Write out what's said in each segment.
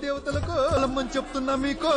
దేవతలకు లమ్మని చెప్తున్నా మీకు।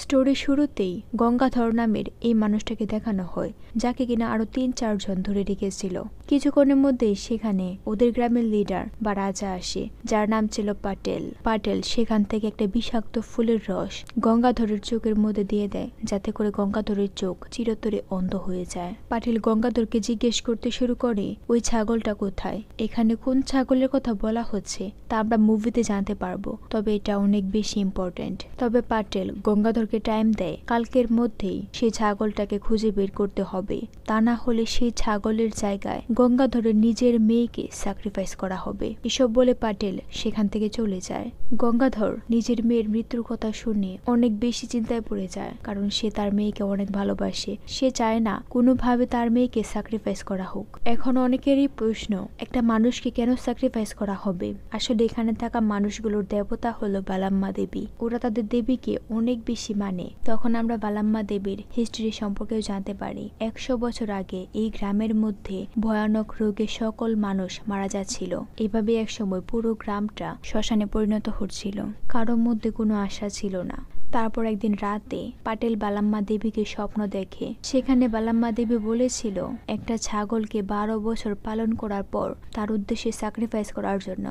স্টোরি শুরুতেই গঙ্গাধর নামের এই মানুষটাকে দেখানো হয়, যাকে কিনা আরো ৩-৪ জন ধরে রেখেছিল। কিছুক্ষণের মধ্যেই সেখানে ওদের গ্রামের লিডার বা রাজা আসে, যার নাম ছিল পাটেল। পাটেল সেখান থেকে একটা বিষাক্ত ফুলের রস গঙ্গাধরের চোখের মধ্যে দিয়ে দেয়, যাতে করে গঙ্গাধরের চোখ চিরতরে অন্ধ হয়ে যায়। পাটেল গঙ্গাধরকে জিজ্ঞেস করতে শুরু করে, ওই ছাগলটা কোথায়? এখানে কোন ছাগলের কথা বলা হচ্ছে তা আমরা মুভিতে জানতে পারবো, তবে এটা অনেক বেশি ইম্পর্টেন্ট। তবে পাটেল গঙ্গাধরকে টাইম দেয়, কালকের মধ্যেই সেই ছাগলটাকে খুঁজে বের করতে হবে, তা না হলে সেই ছাগলের জায়গায় গঙ্গাধরের নিজের মেয়েকে স্যাক্রিফাইস করা হবে। এসব বলে পাটেল সেখান থেকে চলে যায়। গঙ্গাধর নিজের মেয়ের মৃত্যুর কথা শুনে অনেক বেশি চিন্তায় পড়ে যায়, কারণ সে তার মেয়েকে অনেক ভালোবাসে। সে চায় না কোনোভাবে তার মেয়েকে স্যাক্রিফাইস করা হোক। এখন অনেকেরই প্রশ্ন, একটা মানুষকে কেন স্যাক্রিফাইস করা হবে? আসলে এখানে থাকা মানুষগুলোর দেবতা হলো বালাম্মা দেবী। ওরা তাদের দেবীকে অনেক বেশি মানে। তখন আমরা বালাম্মা দেবীর হিস্ট্রি সম্পর্কেও জানতে পারি। 100 বছর আগে এই গ্রামের মধ্যে ভয়ানক রোগে সকল মানুষ মারা যাচ্ছিল। এভাবে একসময় পুরো গ্রামটা শ্মশানে পরিণত হচ্ছিল, কারোর মধ্যে কোনো আশা ছিল না। তারপর একদিন রাতে পাটেল বালাম্মা দেবীকে স্বপ্ন দেখে। সেখানে বালাম্মা দেবী বলেছিল একটা ছাগলকে 12 বছর পালন করার পর তার উদ্দেশ্যে স্যাক্রিফাইস করার জন্য।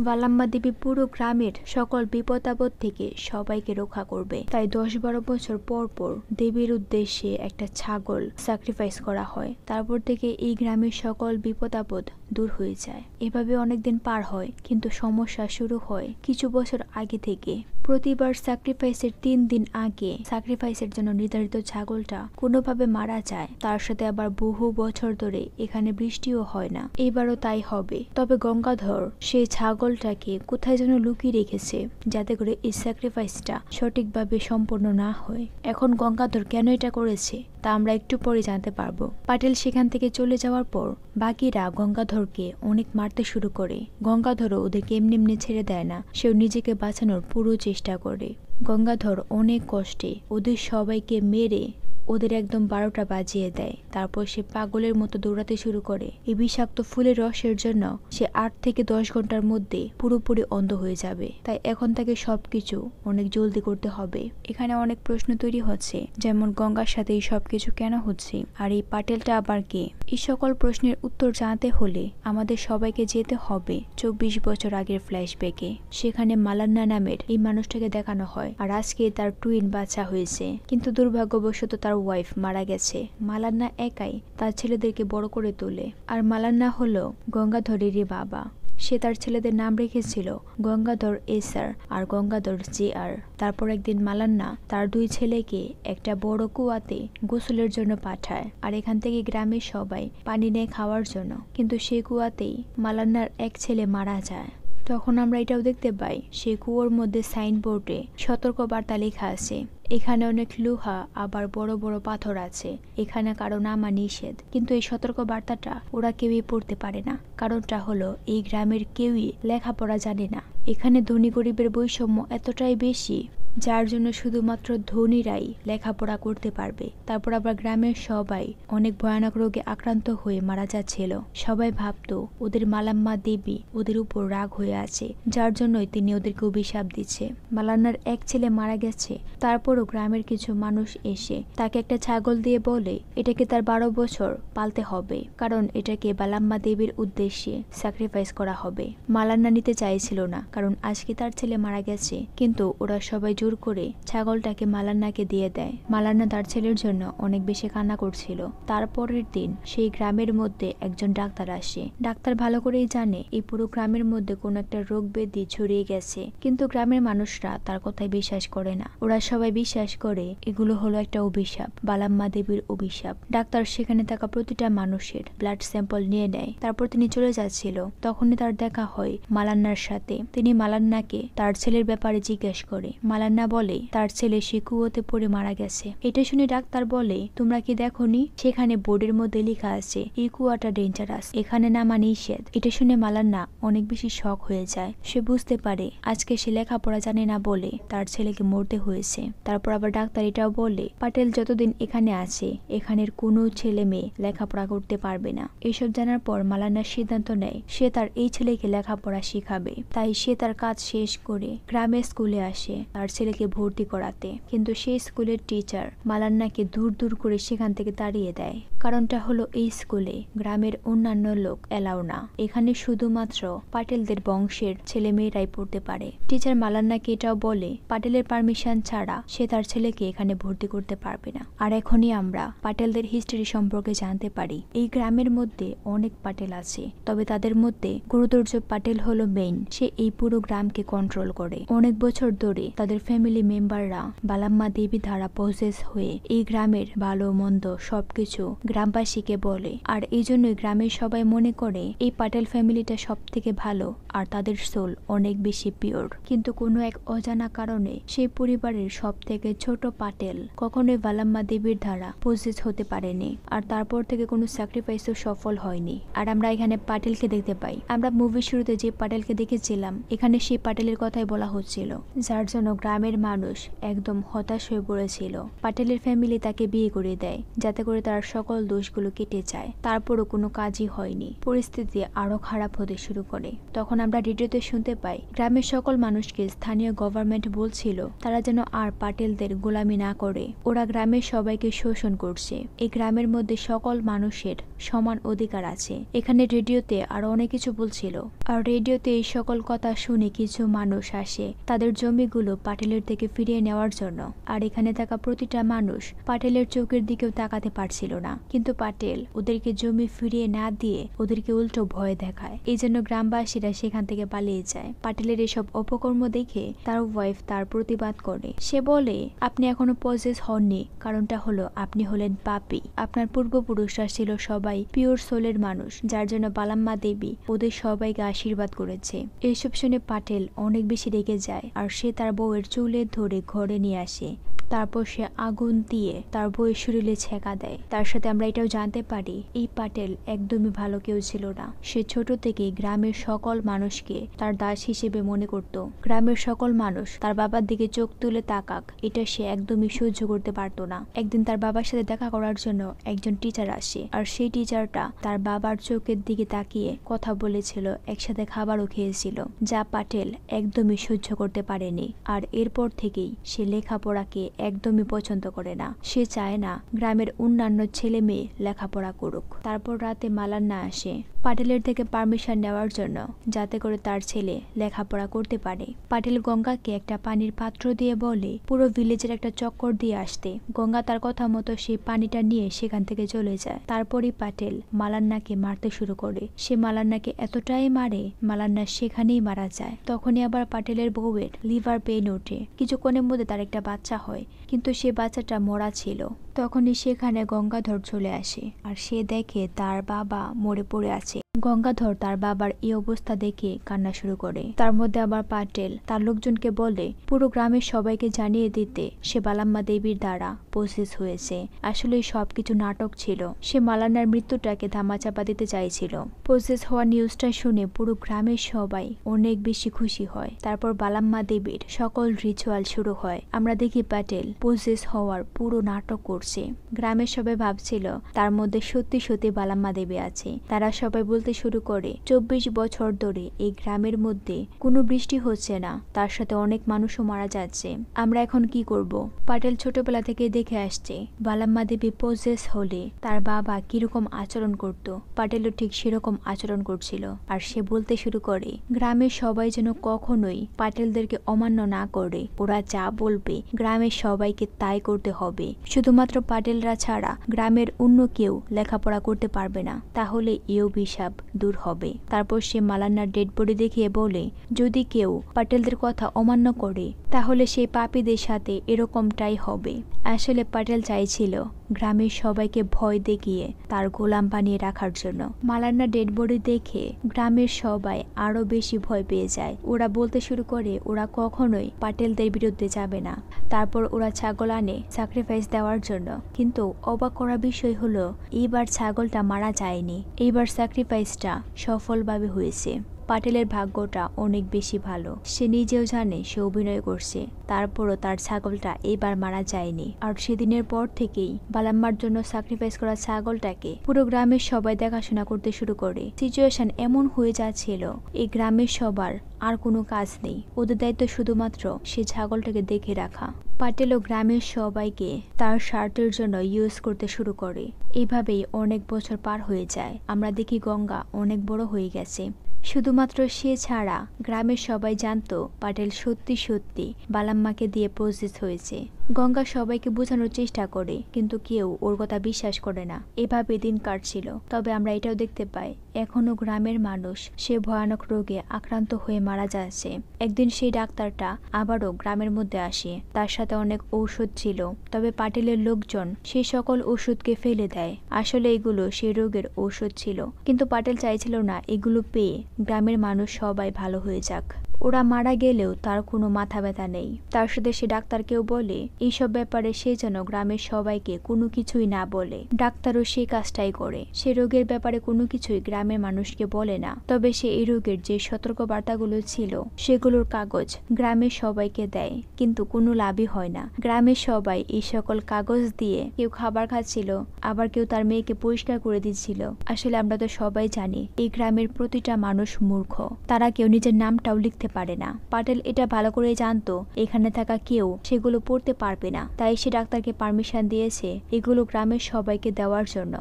বালাম্মা দেবী পুরো গ্রামের সকল বিপদ আপদ থেকে সবাইকে রক্ষা করবে। তাই 10-12 বছর পর পর দেবীর উদ্দেশ্যে একটা ছাগল স্যাক্রিফাইস করা হয়। তারপর থেকে এই গ্রামের সকল বিপদ আপদ দূর হয়ে যায়। এভাবে অনেকদিন পার হয়, কিন্তু সমস্যা শুরু হয় কিছু বছর আগে থেকে। প্রতিবার স্যাক্রিফাইসের 3 দিন আগে স্যাক্রিফাইসের জন্য নির্ধারিত ছাগলটা কোনোভাবে মারা যায়। তার সাথে আবার বহু বছর ধরে এখানে বৃষ্টিও হয় না। এবারও তাই হবে। তবে গঙ্গাধর সেই ছাগলটাকে কোথায় যেন লুকিয়ে রেখেছে, যাতে করে এই স্যাক্রিফাইসটা সঠিকভাবে সম্পন্ন না হয়। এখন গঙ্গাধর কেন এটা করেছে তা আমরা একটু পরে জানতে পারবো। পাটেল সেখান থেকে চলে যাওয়ার পর বাকিরা গঙ্গাধরকে অনেক মারতে শুরু করে। গঙ্গাধরও ওদেরকে এমনি এমনি ছেড়ে দেয় না, সেও নিজেকে বাঁচানোর পুরো চেষ্টা করে। গঙ্গাধর অনেক কষ্টে ওদের সবাইকে মেরে ওদের একদম 12টা বাজিয়ে দেয়। তারপর সে পাগলের মতো দৌড়াতে শুরু করে। এই বিষাক্ত ফুলের রসের জন্য সে 8 থেকে 10 ঘন্টার মধ্যে পুরোপুরি অন্ধ হয়ে যাবে। তাই এখন তাকে সবকিছু অনেক জলদি করতে হবে। এখানে অনেক প্রশ্ন তৈরি হচ্ছে, যেমন গঙ্গার সাথে এই সবকিছু কেন হচ্ছে, আর এই পাটেলটা আবার কে? এই সকল প্রশ্নের উত্তর জানতে হলে আমাদের সবাইকে যেতে হবে 24 বছর আগের ফ্ল্যাশব্যাকে। সেখানে মালান্না নামের এই মানুষটাকে দেখানো হয়, আর আজকে তার টুইন বাচ্চা হয়েছে। কিন্তু দুর্ভাগ্যবশত তার ওয়াইফ মারা গেছে। মালান্না একাই তার ছেলেদেরকে বড় করে তোলে। আর মালান্না হলো গঙ্গাধরেরই বাবা। সে তার ছেলেদের নাম রেখেছিল গঙ্গাধর এসআর আর গঙ্গাধর জেআর। তারপর একদিন মালান্না তার 2 ছেলেকে একটা বড় কুয়াতে গোসলের জন্য পাঠায়, আর এখান থেকে গ্রামের সবাই পানি নেয় খাওয়ার জন্য। কিন্তু সেই কুয়াতেই মালান্নার এক ছেলে মারা যায়। তখন আমরা এটাও দেখতে পাই সেই কুয়োর মধ্যে সাইনবোর্ডে সতর্কবার্তা লেখা আছে, এখানে অনেক লোহা আবার বড় বড় পাথর আছে, এখানে কারো নামা নিষেধ। কিন্তু এই সতর্ক বার্তাটা ওরা কেউই পড়তে পারে না। কারণটা হলো এই গ্রামের কেউই লেখাপড়া জানে না। এখানে ধনী গরিবের বৈষম্য এতটাই বেশি, যার জন্য শুধুমাত্র ধনীরাই লেখাপড়া করতে পারবে। তারপর আবার গ্রামের সবাই অনেক ভয়ানক রোগে আক্রান্ত হয়ে মারা যাচ্ছিল। সবাই ভাবতো ওদের মালাম্মা দেবী ওদের উপর রাগ হয়ে আছে, যার জন্যই তিনি ওদেরকে অভিশাপ দিচ্ছে। মালান্নার এক ছেলে মারা গেছে, তারপরও গ্রামের কিছু মানুষ এসে তাকে একটা ছাগল দিয়ে বলে এটাকে তার 12 বছর পালতে হবে, কারণ এটাকে বালাম্মা দেবীর উদ্দেশ্যে স্যাক্রিফাইস করা হবে। মালান্না নিতে চাইছিল না, কারণ আজকে তার ছেলে মারা গেছে। কিন্তু ওরা সবাই জোর করে ছাগলটাকে মালান্নাকে দিয়ে দেয়। মালান্না তার ছেলের জন্য অনেক বেশি কান্না করছিল। তারপরের দিন সেই গ্রামের মধ্যে একজন ডাক্তার আসে। ডাক্তার ভালো করেই জানে এই পুরো গ্রামের মধ্যে কোনো একটা রোগ ব্যাধি ছড়িয়ে গেছে, কিন্তু গ্রামের মানুষরা তার কথায় বিশ্বাস করে না। ওরা সবাই বিশ্বাস করে এগুলো হলো একটা অভিশাপ, বালাম্মা দেবীর অভিশাপ। ডাক্তার সেখানে থাকা প্রতিটা মানুষের ব্লাড স্যাম্পল নিয়ে নেয়। তারপর তিনি চলে যাচ্ছিল, তখনই তার দেখা হয় মালান্নার সাথে। তিনি মালান্নাকে তার ছেলের ব্যাপারে জিজ্ঞেস করে। মালান্না মালান্না বলে তার ছেলে সে কুয়োতে পড়ে মারা গেছে। এটা শুনে ডাক্তার বলে, তোমরা কি দেখোনি সেখানে বোর্ডের মধ্যে লেখা আছে এই কুয়াটা ডেঞ্জারাস, এখানে নামা নিষেধ। এটা শুনে মালান্না অনেক বেশি শক হয়ে যায়। সে বুঝতে পারে আজকে সে লেখাপড়া জানে না বলে তার ছেলেকে মরতে হয়েছে। তারপর আবার ডাক্তার এটাও বলে পাটেল যতদিন এখানে আছে এখানের কোনো ছেলে মেয়ে লেখাপড়া করতে পারবে না। এসব জানার পর মালান্না সিদ্ধান্ত নেয় সে তার এই ছেলেকে লেখাপড়া শিখাবে। তাই সে তার কাজ শেষ করে গ্রামের স্কুলে আসে তার ছেলেকে ভর্তি করাতে। কিন্তু সেই স্কুলের টিচার মালান্নাকে দূর দূর করে সেখান থেকে তাড়িয়ে দেয়। কারণটা হলো এই স্কুলে গ্রামের অন্যান্য লোক এলাও না, এখানে শুধুমাত্র পাটেলদের বংশের ছেলে মেয়েরাই পড়তে পারে। টিচার মালান্নাকে এটাও বলে পাটেলের পারমিশন ছাড়া সে তার ছেলেকে এখানে ভর্তি করতে পারবে না। আর এখনই আমরা পাটেলদের হিস্ট্রি সম্পর্কে জানতে পারি। এই গ্রামের মধ্যে অনেক পাটেল আছে, তবে তাদের মধ্যে গুরুদর্জ পাটেল হলো মেইন। সে এই পুরো গ্রামকে কন্ট্রোল করে। অনেক বছর ধরে তাদের ফ্যামিলি মেম্বাররা বালাম্মা দেবী দ্বারা পজেস হয়ে এই গ্রামের ভালো মন্দ সবকিছু গ্রামবাসীকে বলে। আর এই জন্যই গ্রামের সবাই মনে করে এই পাটেল ফ্যামিলিটা সব থেকে ভালো আর তাদের সোল অনেক বেশি পিওর। কিন্তু কোনো এক অজানা কারণে সেই পরিবারের সব থেকে ছোট পাটেল কখনোই বালাম্মা দেবীর দ্বারা পজেস হতে পারেনি। আর তারপর থেকে কোনো স্যাক্রিফাইসও সফল হয়নি। আর আমরা এখানে পাটেলকে দেখতে পাই। আমরা মুভির শুরুতে যে পাটেলকে দেখেছিলাম এখানে সেই পাটেলের কথাই বলা হচ্ছিল, যার জন্য গ্রামের মানুষ একদম হতাশ হয়ে পড়েছিল। পাটেলের ফ্যামিলি তাকে বিয়ে করে দেয় যাতে করে তার সকল দোষগুলো কেটে যায়। তারপরও কোনো কাজই হয়নি, পরিস্থিতি আরো খারাপ হতে শুরু করে। তখন আমরা রেডিওতে শুনতে পাই গ্রামের সকল মানুষকে স্থানীয় গভর্নমেন্ট বলছিল তারা যেন আর পাটেলদের গোলামি না করে। ওরা গ্রামের সবাইকে শোষণ করছে। এই গ্রামের মধ্যে সকল মানুষের সমান অধিকার আছে। এখানে রেডিওতে আরো অনেক কিছু বলছিল। আর রেডিওতে এই সকল কথা শুনে কিছু মানুষ আসে তাদের জমিগুলো পাটেলের থেকে ফিরিয়ে নেওয়ার জন্য। আর এখানে থাকা প্রতিটা মানুষ পাটেলের চোখের দিকেও তাকাতে পারছিল না। কিন্তু পাটেল ওদেরকে জমি ফিরিয়ে না দিয়ে ওদেরকে উল্টো ভয় দেখায়। এই জন্য গ্রামবাসীরা সেখান থেকে পালিয়ে যায়। পাটেলের এসব অপকর্ম দেখে তার ওয়াইফ তার প্রতিবাদ করে। সে বলে আপনি এখনো পজেস হননি, কারণটা হলো আপনি হলেন পাপী। আপনার পূর্বপুরুষরা ছিল সবাই পিওর সোলের মানুষ, যার জন্য বালাম্মা দেবী ওদের সবাইকে আশীর্বাদ করেছে। এইসব শুনে পাটেল অনেক বেশি রেগে যায় আর সে তার বউয়ের চুলে ধরে ঘরে নিয়ে আসে। তারপর সে আগুন দিয়ে তার বউয়ের শরীরে ছেঁকা দেয়। তার সাথে আমরা এটাও জানতে পারি এই পাটেল একদমই ভালো কেউ ছিল না। সে ছোট থেকে গ্রামের সকল মানুষকে তার দাস হিসেবে মনে করত। গ্রামের সকল মানুষ তার বাবার দিকে চোখ তুলে তাকাক এটা সে একদমই সহ্য করতে পারতো না। একদিন তার বাবার সাথে দেখা করার জন্য একজন টিচার আসে আর সেই টিচারটা তার বাবার চোখের দিকে তাকিয়ে কথা বলেছিল, একসাথে খাবারও খেয়েছিল, যা পাটেল একদমই সহ্য করতে পারেনি। আর এরপর থেকেই সে লেখাপড়াকে একদমই পছন্দ করে না। সে চায় না গ্রামের অন্যান্য ছেলে মেয়ে লেখাপড়া করুক। তারপর রাতে মালান্না আসে পাটেলের থেকে পারমিশন নেওয়ার জন্য যাতে করে তার ছেলে লেখাপড়া করতে পারে। পাটেল গঙ্গাকে একটা পানির পাত্র দিয়ে বলে পুরো ভিলেজের একটা চক্কর দিয়ে আসতে। গঙ্গা তার কথা মতো সেই পানিটা নিয়ে সেখান থেকে চলে যায়। তারপরই পাটেল মালান্নাকে মারতে শুরু করে। সে মালান্নাকে এতটাই মারে মালান্না সেখানেই মারা যায়। তখনই আবার পাটেলের বউয়ের লিভার পেইন ওঠে। কিছুক্ষণের মধ্যে তার একটা বাচ্চা হয়, কিন্তু সে বাচ্চাটা মরা ছিল। তখনই সেখানে গঙ্গাধর চলে আসে আর সে দেখে তার বাবা মরে পড়ে আছে। গঙ্গাধর তার বাবার এই অবস্থা দেখে কান্না শুরু করে। তার মধ্যে আবার পাটেল তার লোকজনকে বলে পুরো গ্রামের সবাইকে জানিয়ে দিতে সে বালাম্মা দেবীর দ্বারা পজেস হয়েছে। আসলে সবকিছু নাটক ছিল। সে মালান্নার মৃত্যুটাকে ধামাচাপা দিতে চাইছিল। পজেস হওয়ার নিউজটা শুনে পুরো গ্রামের সবাই অনেক বেশি খুশি হয়। তারপর বালাম্মা দেবীর সকল রিচুয়াল শুরু হয়। আমরা দেখি পাটেল পজেস হওয়ার পুরো নাটক করছে। গ্রামের সবাই ভাবছিল তার মধ্যে সত্যি সত্যি বালাম্মা দেবী আছে। তারা সবাই বলতে শুরু করে 24 বছর ধরে এই গ্রামের মধ্যে কোনো বৃষ্টি হচ্ছে না, তার সাথে অনেক মানুষও মারা যাচ্ছে, আমরা এখন কি করব? পাটেল ছোটবেলা থেকে দেখে আসছে বালাম্মা দেবী পজেস হলে তার বাবা কিরকম আচরণ করত। পাটেলও ঠিক সেরকম আচরণ করছিল। আর সে বলতে শুরু করে গ্রামের সবাই যেন কখনোই পাটেলদেরকে অমান্য না করে। ওরা যা বলবে গ্রামের সবাইকে তাই করতে হবে। শুধুমাত্র পাটেলরা ছাড়া গ্রামের অন্য কেউ লেখাপড়া করতে পারবে না, তাহলে এই অভিশাপ খারাপ দূর হবে। তারপর সে মালান্নার ডেড বডি দেখিয়ে বলে, যদি কেউ পাটেলদের কথা অমান্য করে তাহলে সেই পাপীদের সাথে এরকমটাই হবে। আসলে পাটেল চাইছিল গ্রামের সবাইকে ভয় দেখিয়ে তার গোলাম বানিয়ে রাখার জন্য। মালান্নার ডেড বডি দেখে গ্রামের সবাই আরো বেশি ভয় পেয়ে যায়। ওরা বলতে শুরু করে ওরা কখনোই পাটেলদের বিরুদ্ধে যাবে না। তারপর ওরা ছাগল আনে স্যাক্রিফাইস দেওয়ার জন্য, কিন্তু অবাক করা বিষয় হলো এইবার ছাগলটা মারা যায়নি। এইবার স্যাক্রিফাইসটা সফলভাবে হয়েছে। পাটেলের ভাগ্যটা অনেক বেশি ভালো। সে নিজেও জানে সে অভিনয় করছে, তারপরও তার ছাগলটা এবার মারা যায়নি। আর সেদিনের পর থেকেই বালাম্মার জন্য স্যাক্রিফাইস করা ছাগলটাকে পুরো গ্রামের সবাই দেখাশোনা করতে শুরু করে। সিচুয়েশন এমন হয়ে যাচ্ছিল এই গ্রামের সবার আর কোনো কাজ নেই, ওদের দায়িত্ব শুধুমাত্র সে ছাগলটাকে দেখে রাখা। পাটেলও গ্রামের সবাইকে তার স্বার্থের জন্য ইউজ করতে শুরু করে। এইভাবেই অনেক বছর পার হয়ে যায়। আমরা দেখি গঙ্গা অনেক বড় হয়ে গেছে। শুধুমাত্র সে ছাড়া গ্রামের সবাই জানতো পাটেল সত্যি সত্যি বালাম্মাকে দিয়ে পজিস হয়েছে। গঙ্গা সবাইকে বোঝানোর চেষ্টা করে, কিন্তু কেউ ওর কথা বিশ্বাস করে না। এভাবে দিন কাটছিল। তবে আমরা এটাও দেখতে পাই এখনো গ্রামের মানুষ সে ভয়ানক রোগে আক্রান্ত হয়ে মারা যাচ্ছে। একদিন সেই ডাক্তারটা আবারও গ্রামের মধ্যে আসে। তার সাথে অনেক ঔষধ ছিল, তবে পাটেলের লোকজন সেই সকল ওষুধকে ফেলে দেয়। আসলে এগুলো সেই রোগের ঔষধ ছিল, কিন্তু পাটেল চাইছিল না এগুলো পেয়ে গ্রামের মানুষ সবাই ভালো হয়ে যাক। ওরা মারা গেলেও তার কোনো মাথা ব্যথা নেই। তার সাথে সে ডাক্তারকেও বলে এইসব ব্যাপারে সে যেন গ্রামের সবাইকে কোনো কিছুই না বলে। ডাক্তারও সে কাজটাই করে। সে রোগের ব্যাপারে কোনো কিছুই গ্রামের মানুষকে বলে না। তবে সে এই রোগের যে সতর্ক বার্তাগুলো ছিল সেগুলোর কাগজ গ্রামের সবাইকে দেয়, কিন্তু কোনো লাভই হয় না। গ্রামের সবাই এই সকল কাগজ দিয়ে কেউ খাবার খাচ্ছিল, আবার কেউ তার মেয়েকে পরিষ্কার করে দিচ্ছিল। আসলে আমরা তো সবাই জানি এই গ্রামের প্রতিটা মানুষ মূর্খ, তারা কেউ নিজের নামটাও লিখতে পারে না। পাটেল এটা ভালো করে জানতো এখানে থাকা কেউ সেগুলো পড়তে পারবে না, তাই সে ডাক্তারকে পারমিশন দিয়েছে এগুলো গ্রামের সবাইকে দেওয়ার জন্য।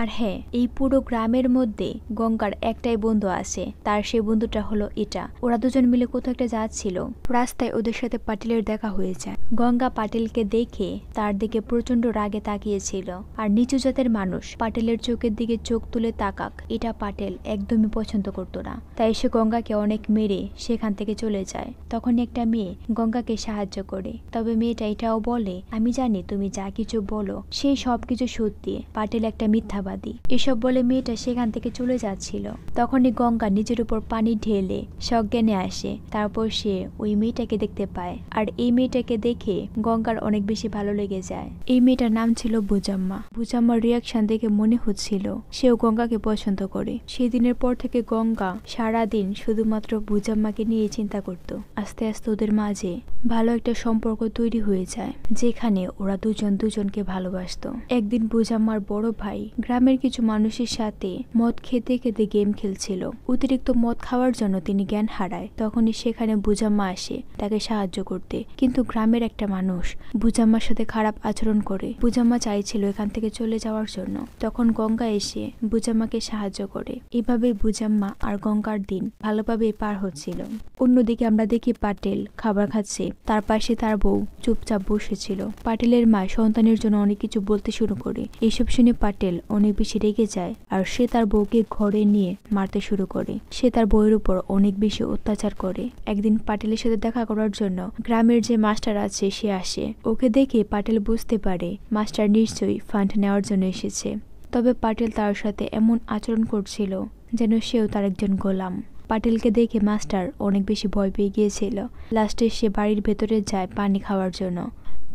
আর হ্যাঁ, এই পুরো গ্রামের মধ্যে গঙ্গার একটাই বন্ধু আছে, তার সেই বন্ধুটা হলো এটা। ওরা দুজন মিলে কোথাও একটা যাচ্ছিল, রাস্তায় ওদের সাথে পাটেলের দেখা হয়ে যায়। গঙ্গা পাটেলকে দেখে তার দিকে প্রচন্ড রাগে তাকিয়েছিল। আর নিচু জাতের মানুষ পাটেলের চোখের দিকে চোখ তুলে তাকাক এটা পাটেল একদমই পছন্দ করতো না। তাই সে গঙ্গাকে অনেক মেরে সেখান থেকে চলে যায়। তখন একটা মেয়ে গঙ্গাকে সাহায্য করে, তবে মেয়েটা এটাও বলে আমি জানি তুমি যা কিছু বলো সেই সবকিছু সত্যি, পাটেল একটা মিথ্যা। এসব বলে মেয়েটা সেখান থেকে চলে যাচ্ছিল। তখনই গঙ্গা নিজের উপর পানি ঢেলে সজ্ঞানে আসে। তারপর সে ওই মেয়েটাকে দেখতে পায়, আর এই মেয়েটাকে দেখে গঙ্গার অনেক বেশি ভালো লেগে যায়। এই মেয়েটার নাম ছিল বুজাম্মা। বুজাম্মার রিয়াকশন দেখে মনে হচ্ছিল সেও গঙ্গাকে পছন্দ করে। সেদিনের পর থেকে গঙ্গা সারাদিন শুধুমাত্র বুজাম্মাকে নিয়ে চিন্তা করত। আস্তে আস্তে ওদের মাঝে ভালো একটা সম্পর্ক তৈরি হয়ে যায়, যেখানে ওরা দুজন দুজনকে ভালোবাসত। একদিন বুজাম্মার বড় ভাই গ্রামের কিছু মানুষের সাথে মদ খেতে খেতে গেম খেলছিল। অতিরিক্ত মদ খাওয়ার জন্য তিনি জ্ঞান হারায়। তখনই সেখানে বুজাম্মা আসে তাকে সাহায্য করতে, কিন্তু গ্রামের একটা মানুষ বুজাম্মার সাথে খারাপ আচরণ করে। বুজাম্মা চাইছিল এখান থেকে চলে যাওয়ার জন্য। তখন গঙ্গা এসে বুজাম্মাকে সাহায্য করে। এভাবে বুজাম্মা আর গঙ্গার দিন ভালোভাবে পার হচ্ছিল। অন্যদিকে আমরা দেখি পাটেল খাবার খাচ্ছে, তার পাশে তার বউ চুপচাপ বসেছিল। পাটেলের মা সন্তানের জন্য অনেক কিছু বলতে শুরু করে। এইসব শুনে পাটেল অনেক বেশি রেগে যায়, আর সে তার বউকে ঘরে নিয়ে মারতে শুরু করে। সে তার বউয়ের উপর অনেক বেশি অত্যাচার করে। একদিন পাটেলের সাথে দেখা করার জন্য গ্রামের যে মাস্টার আছে সে আসে। ওকে দেখে পাটেল বুঝতে পারে মাস্টার নিশ্চয়ই ফান্ড নেওয়ার জন্য এসেছে। তবে পাটেল তার সাথে এমন আচরণ করছিল যেন সেও তার একজন গোলাম। পাটেলকে দেখে মাস্টার অনেক বেশি ভয় পেয়ে গিয়েছিল। লাস্টে সে বাড়ির ভেতরে যায় পানি খাওয়ার জন্য।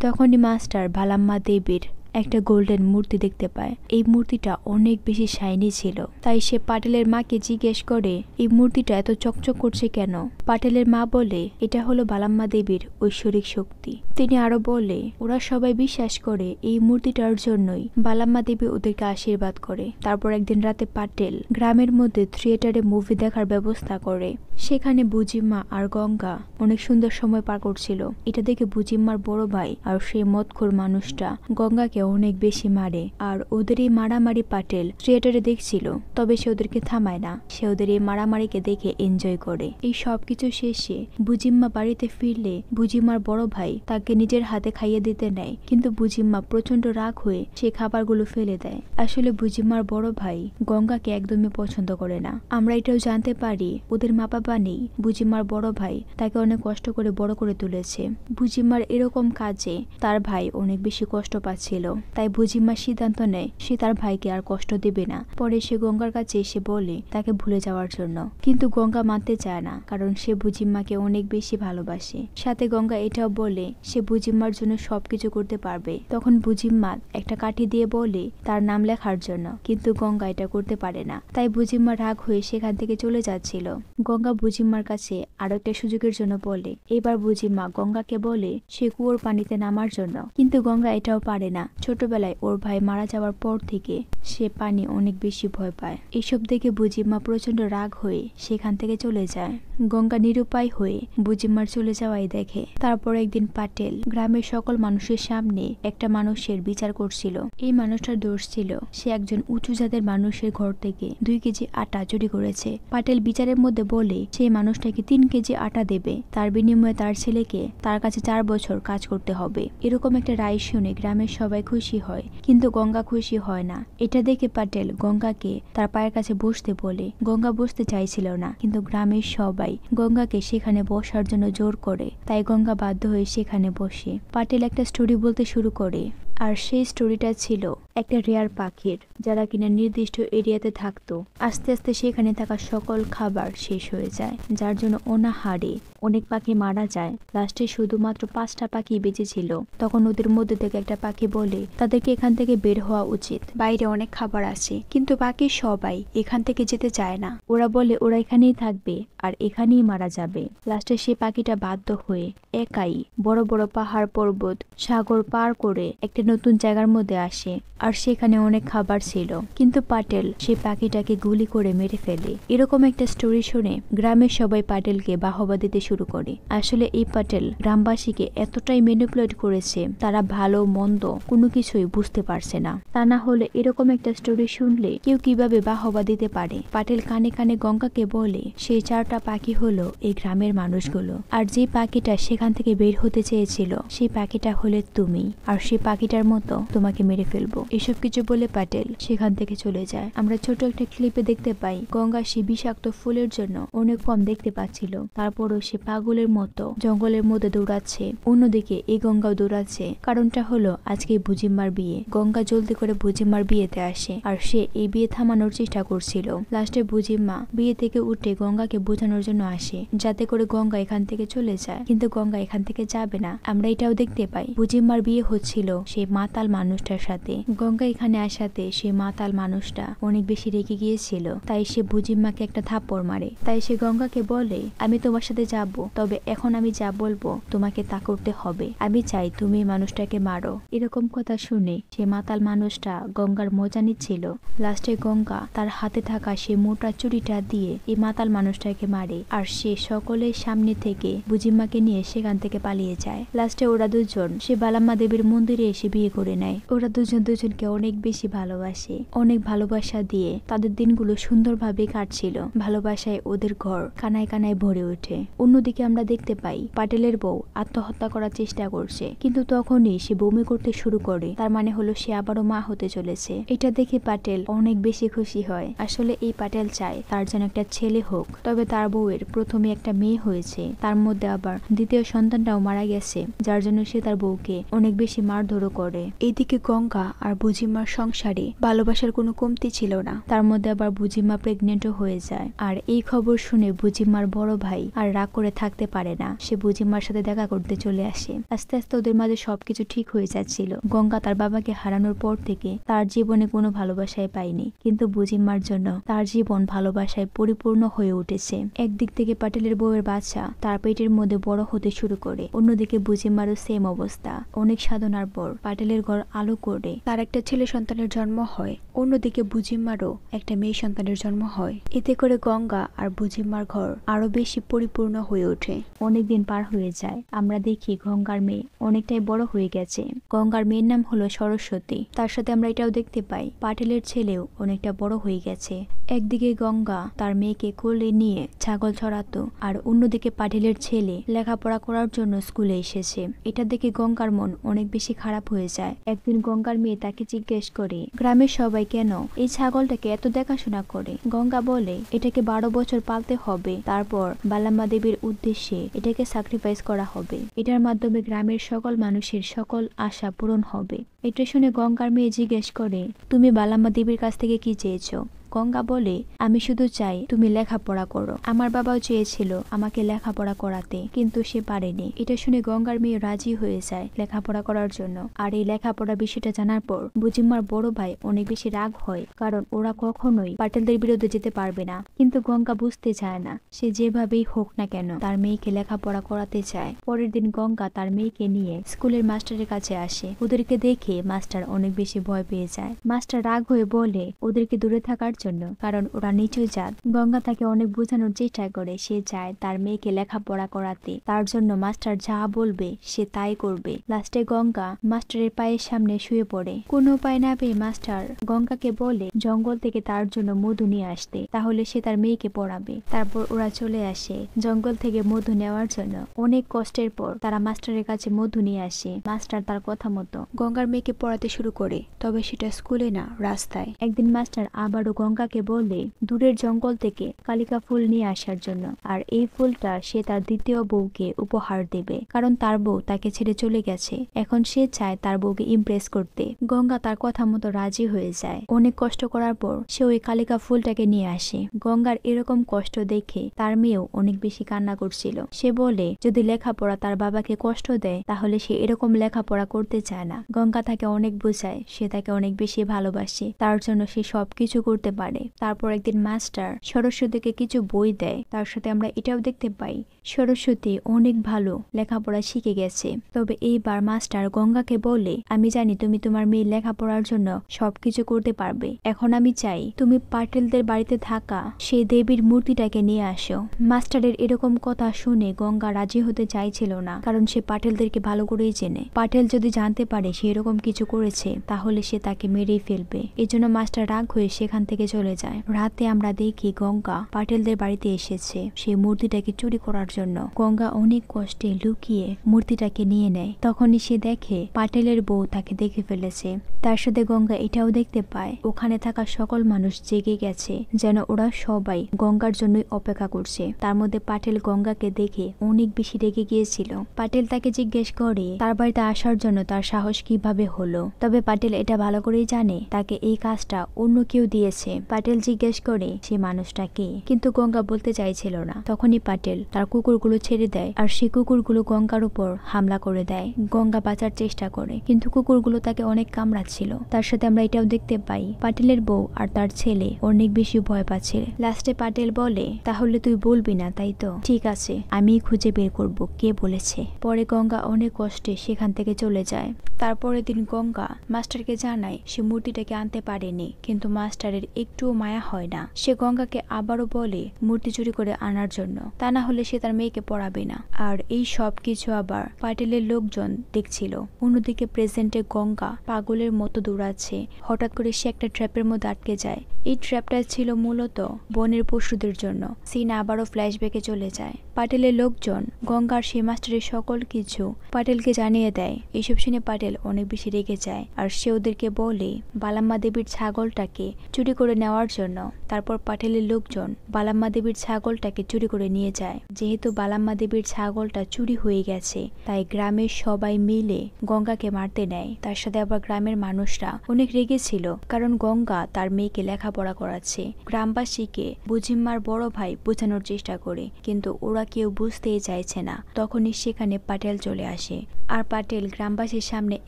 তখনই মাস্টার বালাম্মা দেবীর একটা গোল্ডেন মূর্তি দেখতে পায়। এই মূর্তিটা অনেক বেশি শাইনি ছিল, তাই সে পাটেলের মাকে জিজ্ঞেস করে এই মূর্তিটা এত চকচক করছে কেন। পাটেলের মা বলে এটা হলো বালাম্মা দেবীর ঐশ্বরিক শক্তি। তিনি আরো বলে ওরা সবাই বিশ্বাস করে এই মূর্তিটার জন্যই বালাম্মা দেবী ওদেরকে আশীর্বাদ করে। তারপর একদিন রাতে পাটেল গ্রামের মধ্যে থিয়েটারে মুভি দেখার ব্যবস্থা করে। সেখানে বুজিম্মা আর গঙ্গা অনেক সুন্দর সময় পার করছিল। এটা দেখে বুজিম্মার বড় ভাই আর সেই মদখোর মানুষটা গঙ্গাকে অনেক বেশি মারে। আর ওদের এই মারামারি পাটেল থিয়েটারে দেখছিল, তবে সে ওদেরকে থামায় না। সে ওদের এই মারামারিকে দেখে এনজয় করে। এই সবকিছু শেষে বুজিম্মা বাড়িতে ফিরলে বুজিম্মার বড় ভাই তাকে নিজের হাতে খাইয়ে দিতে নেয়, কিন্তু বুজিম্মা প্রচন্ড রাগ হয়ে সে খাবারগুলো ফেলে দেয়। আসলে বুজিম্মার বড় ভাই গঙ্গাকে একদমই পছন্দ করে না। আমরা এটাও জানতে পারি ওদের মা বাবা নেই। বুজিম্মার বড় ভাই তাকে অনেক কষ্ট করে বড় করে তুলেছে। বুজিম্মার এরকম কাজে তার ভাই অনেক বেশি কষ্ট পাচ্ছিল, তাই বুজিম্মা সিদ্ধান্ত নেয় সে তার ভাইকে আর কষ্ট দেবে না। পরে সে গঙ্গার কাছে এসে বলে তাকে ভুলে যাওয়ার জন্য, কিন্তু গঙ্গা মানতে চায় না, কারণ সে বুজিম্মাকে অনেক বেশি ভালোবাসে। সাথে গঙ্গা এটাও বলে সে বুজিম্মার জন্য সবকিছু করতে পারবে। তখন বুজিম্মা একটা কাঠি দিয়ে বলে তার নাম লেখার জন্য, কিন্তু গঙ্গা এটা করতে পারে না। তাই বুজিম্মা রাগ হয়ে সেখান থেকে চলে যাচ্ছিল। গঙ্গা বুজিম্মার কাছে আরো একটা সুযোগের জন্য বলে। এবার বুজিম্মা গঙ্গাকে বলে সে কুয়োর পানিতে নামার জন্য, কিন্তু গঙ্গা এটাও পারে না। ছোটবেলায় ওর ভাই মারা যাওয়ার পর থেকে সে পানি অনেক বেশি ভয় পায়। এসব দেখে বুজিম্মা প্রচন্ড রাগ হয়ে সেখান থেকে চলে যায়। গঙ্গা নিরুপায় হয়ে বুজিম্মার চলে যাওয়াই দেখে। তারপর একদিন পাটেল গ্রামের সকল মানুষের সামনে একটা মানুষের বিচার করছিল। এই মানুষটার দোষ ছিল সে একজন উঁচু জাতের মানুষের ঘর থেকে 2 কেজি আটা চুরি করেছে। পাটেল বিচারের মধ্যে বলে সেই মানুষটাকে 3 কেজি আটা দেবে, তার বিনিময়ে তার ছেলেকে তার কাছে 4 বছর কাজ করতে হবে। এরকম একটা রায় শুনে গ্রামের সবাই খুশি হয়, কিন্তু গঙ্গা খুশি হয় না। এটা দেখে পাটেল গঙ্গাকে তার পায়ের কাছে বসতে বলে। গঙ্গা বসতে চাইছিল না, কিন্তু গ্রামের সবাই গঙ্গাকে সেখানে বসার জন্য জোর করে, তাই গঙ্গা বাধ্য হয়ে সেখানে বসে। পাটেল একটা স্টোরি বলতে শুরু করে, আর সেই স্টোরিটা ছিল একটা রেয়ার পাখির, যারা কিনা নির্দিষ্ট এরিয়াতে থাকতো। আস্তে আস্তে সেখানে থাকা সকল খাবার শেষ হয়ে যায়, যার জন্য অনাহারে অনেক পাখি মারা যায়। লাস্টে শুধুমাত্র 5টা পাখি বেঁচে ছিল। তখন ওদের মধ্যে থেকে একটা পাখি বলে তাদেরকে এখান থেকে বের হওয়া উচিত, বাইরে অনেক খাবার আছে। কিন্তু বাকি সবাই এখান থেকে যেতে চায় না। ওরা বলে ওরা এখানেই থাকবে আর এখানেই মারা যাবে। লাস্টে সে পাখিটা বাধ্য হয়ে একাই বড় বড় পাহাড় পর্বত সাগর পার করে একটা নতুন জায়গার মধ্যে আসে, আর সেখানে অনেক খাবার ছিল। কিন্তু পাটেল সেই পাখিটাকে গুলি করে মেরে ফেলে। এরকম একটা স্টোরি শুনে গ্রামের সবাই পাটেলকে বাহবা দিতে শুরু করে। আসলে এই পাটেল গ্রামবাসীকে এতটাই ম্যানিপুলেট করেছে, তারা ভালো মন্দ কোনো কিছুই বুঝতে পারছে না। তা না হলে এরকম একটা স্টোরি শুনলে কেউ কিভাবে বাহবা দিতে পারে। পাটেল কানে কানে গঙ্গাকে বলে সেই 4টা পাখি হলো এই গ্রামের মানুষগুলো, আর যে পাখিটা সেখান থেকে বের হতে চেয়েছিল সেই পাখিটা হলে তুমি, আর সেই পাখিটার মতো তোমাকে মেরে ফেলবো। এসব কিছু বলে পাটেল সেখান থেকে চলে যায়। আমরা ছোট একটা ক্লিপে দেখতে পাই গঙ্গা সে বিষাক্ত ফুলের জন্য অনেক কম দেখতে পাচ্ছিল, তারপরও সে পাগলের মতো জঙ্গলের মধ্যে দৌড়াচ্ছে। অন্যদিকে এই গঙ্গাও দৌড়াচ্ছে। কারণটা হলো আজকে বুজিম্মার বিয়ে। গঙ্গা জলদি করে বুজিম্মার বিয়েতে আসে, আর সে এই বিয়ে থামানোর চেষ্টা করছিল। লাস্টে বুজিম্মা বিয়ে থেকে উঠে গঙ্গাকে বোঝানোর জন্য আসে, যাতে করে গঙ্গা এখান থেকে চলে যায়, কিন্তু গঙ্গা এখান থেকে যাবে না। আমরা এটাও দেখতে পাই বুজিম্মার বিয়ে হচ্ছিল সেই মাতাল মানুষটার সাথে। গঙ্গা এখানে আসাতে সেই মাতাল মানুষটা অনেক বেশি রেগে গিয়েছিল, তাই সে বুজিম্মাকে একটা থাপ্পড় মারে। তাই সে গঙ্গাকে বলে আমি তোমার সাথে যাব, তবে এখন আমি যা বলবো তোমাকে তা করতে হবে। আমি চাই তুমি মানুষটাকে মারো। এরকম কথা শুনে সে মাতাল মানুষটা গঙ্গার মজা নিচ্ছিল। লাস্টে গঙ্গা তার হাতে থাকা সে মোটা চুরিটা দিয়ে এই মাতাল মানুষটাকে মারে, আর সে সকলের সামনে থেকে বুজিম্মাকে নিয়ে সেখান থেকে পালিয়ে যায়। লাস্টে ওরা দুজন সে বালাম্মা দেবীর মন্দিরে এসে বিয়ে করে নেয়। ওরা দুজনকে অনেক বেশি ভালোবাসে। অনেক ভালোবাসা দিয়ে তাদের দিনগুলো সুন্দরভাবে কাটছিল। ভালোবাসায় ওদের ঘর কানায় কানায় ভরে ওঠে। অন্যদিকে আমরা দেখতে পাই পাটেলের বউ আত্মহত্যা করার চেষ্টা করছে, কিন্তু তখনই সে বমি করতে শুরু করে। তার মানে হলো সে আবারও মা হতে চলেছে। এটা দেখে পাটেল অনেক বেশি খুশি হয়। আসলে এই পাটেল চায় তার যেন একটা ছেলে হোক, তবে তার বউয়ের প্রথমে একটা মেয়ে হয়েছে, তার মধ্যে আবার দ্বিতীয় সন্তানটাও মারা গেছে, যার জন্য সে তার বউকে অনেক বেশি মারধরও করে। এইদিকে গঙ্গা আর বুজিম্মার সংসারে ভালোবাসার কোনো কমতি ছিল না। তার মধ্যে আবার বুজিম্মা প্রেগনেন্টও হয়ে যায়। আর এই খবর শুনে বুজিম্মার বড় ভাই আর রাগ করে থাকতে পারে না। সে বুজিম্মার সাথে দেখা করতে চলে আসে। আস্তে আস্তে ওদের মাঝে সবকিছু ঠিক হয়ে যাচ্ছিল। গঙ্গা তার বাবাকে হারানোর পর থেকে তার জীবনে কোনো ভালোবাসায় পায়নি, কিন্তু বুজিম্মার জন্য তার জীবন ভালোবাসায় পরিপূর্ণ হয়ে উঠেছে। একদিক থেকে পাটেলের বউয়ের বাচ্চা তার পেটের মধ্যে বড় হতে শুরু করে, অন্যদিকে বুঝিমারও সেম অবস্থা। অনেক সাধনার পর পাটেলের ঘর আলো করে তার একটা ছেলে সন্তানের জন্ম হয়, অন্যদিকে বুঝিমারও একটা মেয়ে সন্তানের জন্ম হয়। এতে করে গঙ্গা আর বুঝিমার ঘর আরো বেশি পরিপূর্ণ হয়ে ওঠে। অনেকদিন পার হয়ে যায়, আমরা দেখি গঙ্গার মেয়ে অনেকটাই বড় হয়ে গেছে। গঙ্গার মেয়ের নাম হলো সরস্বতী। তার সাথে আমরা এটাও দেখতে পাই পাটেলের ছেলেও অনেকটা বড় হয়ে গেছে। একদিকে গঙ্গা তার মেয়েকে কোলে নিয়ে ছাগল ছড়াতো, আর অন্যদিকে পাটেলের ছেলে লেখাপড়া করার জন্য স্কুলে এসেছে। এটা দেখে গঙ্গার মন অনেক বেশি খারাপ হয়ে যায়। একদিন গঙ্গার মেয়ে তাকে জিজ্ঞেস করে, গ্রামের সবাই কেন এই ছাগলটাকে এত দেখাশোনা করে? গঙ্গা বলে, এটাকে 12 বছর পালতে হবে, তারপর বালাম্মা দেবীর উদ্দেশ্যে এটাকে স্যাক্রিফাইস করা হবে। এটার মাধ্যমে গ্রামের সকল মানুষের সকল আশা পূরণ হবে। এটা শুনে গঙ্গার মেয়ে জিজ্ঞেস করে, তুমি বালাম্মা দেবীর কাছ থেকে কি চেয়েছো? গঙ্গা বলে, আমি শুধু চাই তুমি লেখাপড়া করো। আমার বাবাও চেয়েছিল আমাকে লেখাপড়া করাতে, কিন্তু সে পারেনি। এটা শুনে গঙ্গার মেয়ে রাজি হয়ে যায় লেখাপড়া করার জন্য। আর এই লেখাপড়া বিষয়টা জানার পর বুঝিমার বড় ভাই অনেক বেশি রাগ হয়, কারণ ওরা কখনোই পাটেলদের বিরুদ্ধে যেতে পারবে না। কিন্তু গঙ্গা বুঝতে চায় না, সে যেভাবেই হোক না কেন তার মেয়েকে লেখাপড়া করাতে চায়। পরের দিন গঙ্গা তার মেয়েকে নিয়ে স্কুলের মাস্টারের কাছে আসে। ওদেরকে দেখে মাস্টার অনেক বেশি ভয় পেয়ে যায়। মাস্টার রাগ হয়ে বলে ওদেরকে দূরে থাকার জন্য, কারণ ওরা নিচু জাত। গঙ্গা তাকে অনেক বোঝানোর চেষ্টা করে, সে চায় তার মেয়েকে লেখাপড়া করাতে। তার জন্য মাস্টার যা বলবে সে তাই করবে। লাস্টে গঙ্গা মাস্টারের পায়ের সামনে শুয়ে পড়ে। কোনো উপায় না পেয়ে মাস্টার গঙ্গাকে বলে জঙ্গল থেকে তার জন্য মধু নিয়ে আসতে, তাহলে সে তার মেয়েকে পড়াবে। তারপর ওরা চলে আসে জঙ্গল থেকে মধু নেওয়ার জন্য। অনেক কষ্টের পর তারা মাস্টারের কাছে মধু নিয়ে আসে। মাস্টার তার কথা মতো গঙ্গার মেয়েকে পড়াতে শুরু করে, তবে সেটা স্কুলে না, রাস্তায়। একদিন মাস্টার আবারও গঙ্গাকে বলে দূরের জঙ্গল থেকে কালিকা ফুল নিয়ে আসার জন্য, আর এই ফুলটা সে তার দ্বিতীয় বউকে উপহার দেবে, কারণ তার বউ তাকে ছেড়ে চলে গেছে। এখন সে চায় তার বউকে ইমপ্রেস করতে। গঙ্গা তার কথা মতো রাজি হয়ে যায়। অনেক কষ্ট করার পর সে ওই কালিকা ফুলটাকে নিয়ে আসে। গঙ্গার এরকম কষ্ট দেখে তার মেয়েও অনেক বেশি কান্না করছিল। সে বলে যদি লেখাপড়া তার বাবাকে কষ্ট দেয় তাহলে সে এরকম লেখাপড়া করতে চায় না। গঙ্গা তাকে অনেক বোঝায়, সে তাকে অনেক বেশি ভালোবাসে, তার জন্য সে সবকিছু করতে পারে। তারপর একদিন মাস্টার সরস্বতীকে কিছু বই দেয়। তার সাথে আমরা এটাও দেখতে পাই সরস্বতী অনেক ভালো লেখাপড়া শিখে গেছে। তবে এইবার মাস্টার গঙ্গাকে বলে, আমি জানি তুমি তোমার মেয়ে লেখাপড়ার জন্য সবকিছু করতে পারবে। এখন আমি চাই তুমি পাটেলদের বাড়িতে থাকা সেই দেবীর মূর্তিটাকে নিয়ে আসো। মাস্টারের এরকম কথা শুনে গঙ্গা রাজি হতে চাইছিল না, কারণ সে পাটেলদেরকে ভালো করেই চেনে। পাটেল যদি জানতে পারে সে এরকম কিছু করেছে তাহলে সে তাকে মেরেই ফেলবে। এজন্য মাস্টার রাগ হয়ে সেখান থেকে চলে যায়। রাতে আমরা দেখি গঙ্গা পাটেলদের বাড়িতে এসেছে সেই মূর্তিটাকে চুরি করার জন্য। গঙ্গা অনেক কষ্টে লুকিয়ে মূর্তিটাকে নিয়ে নেয়। তখনই সে দেখে পাটেলের বউ তাকে দেখে ফেলেছে। তার সাথে গঙ্গা এটাও দেখতে পায় ওখানে থাকা সকল মানুষ জেগে গেছে, যেন ওরা সবাই গঙ্গার জন্যই অপেক্ষা করছে। তার মধ্যে পাটেল গঙ্গাকে দেখে অনেক বেশি রেগে গিয়েছিল। পাটেল তাকে জিজ্ঞেস করে তার বাড়িতে আসার জন্য তার সাহস কিভাবে হলো। তবে পাটেল এটা ভালো করেই জানে তাকে এই কাজটা অন্য কেউ দিয়েছে। পাটেল জিজ্ঞেস করে সে মানুষটা কে, কিন্তু গঙ্গা বলতে চাইছিল না। তখনই পাটেল তার কুকুরগুলো ছেড়ে দেয়, আর সেই কুকুরগুলো গঙ্গার উপর হামলা করে দেয়। গঙ্গা বাঁচার চেষ্টা করে, কিন্তু কুকুরগুলো তাকে অনেক কামড়াচ্ছিল। তার সাথে আমরা এটাও দেখতে পাই পাটেলের বউ আর তার ছেলে অনেক বেশি ভয় পাচ্ছে। লাস্টে পাটেল বলে, তাহলে তুই বলবি না তাই তো? ঠিক আছে, আমি খুঁজে বের করব কে বলেছে। পরে গঙ্গা অনেক কষ্টে সেখান থেকে চলে যায়। তারপরের দিন গঙ্গা মাস্টারকে জানায় সে মূর্তিটাকে আনতে পারেনি, কিন্তু মাস্টারের একটুও মায়া হয় না। সে গঙ্গাকে আবারও বলে মূর্তি চুরি করে আনার জন্য, তা না হলে সে তার মেয়েকে পড়াবে না। আর এই সব কিছু আবার পাটেলের লোকজন দেখছিল। অন্যদিকে প্রেজেন্টে গঙ্গা পাগলের মতো দৌড়াচ্ছে। হঠাৎ করে সে একটা ট্র্যাপের মধ্যে আটকে যায়। এই ট্র্যাপটা ছিল মূলত বনের পশুদের জন্য। সিন আবারও ফ্ল্যাশব্যাকে চলে যায়। পাটেলের লোকজন গঙ্গার সেই মাস্টারের সকল কিছু পাটেলকে জানিয়ে দেয়। এইসব শুনে পাটেল অনেক বেশি রেগে যায়, আর সে ওদেরকে বলে বালাম্মা দেবীর ছাগলটাকে চুরি করে নেওয়ার জন্য। তারপর পাটেলের লোকজন বালাম্মা দেবীর ছাগলটাকে চুরি করে নিয়ে যায়। যেহেতু বালাম্মা দেবীর ছাগলটা চুরি হয়ে গেছে, তাই গ্রামের সবাই মিলে গঙ্গাকে মারতে নেয়। তার সাথে আবার গ্রামের মানুষরা অনেক রেগেছিল, কারণ গঙ্গা তার মেয়েকে লেখাপড়া করাচ্ছে। গ্রামবাসীকে বুঝিম্মার বড় ভাই বোঝানোর চেষ্টা করে, কিন্তু ওরা গঙ্গা কেউ বুঝতেই চাইছে না। তখনই সেখানে পাটেল চলে আসে, আর পাটেল গ্রামবাসীর সামনে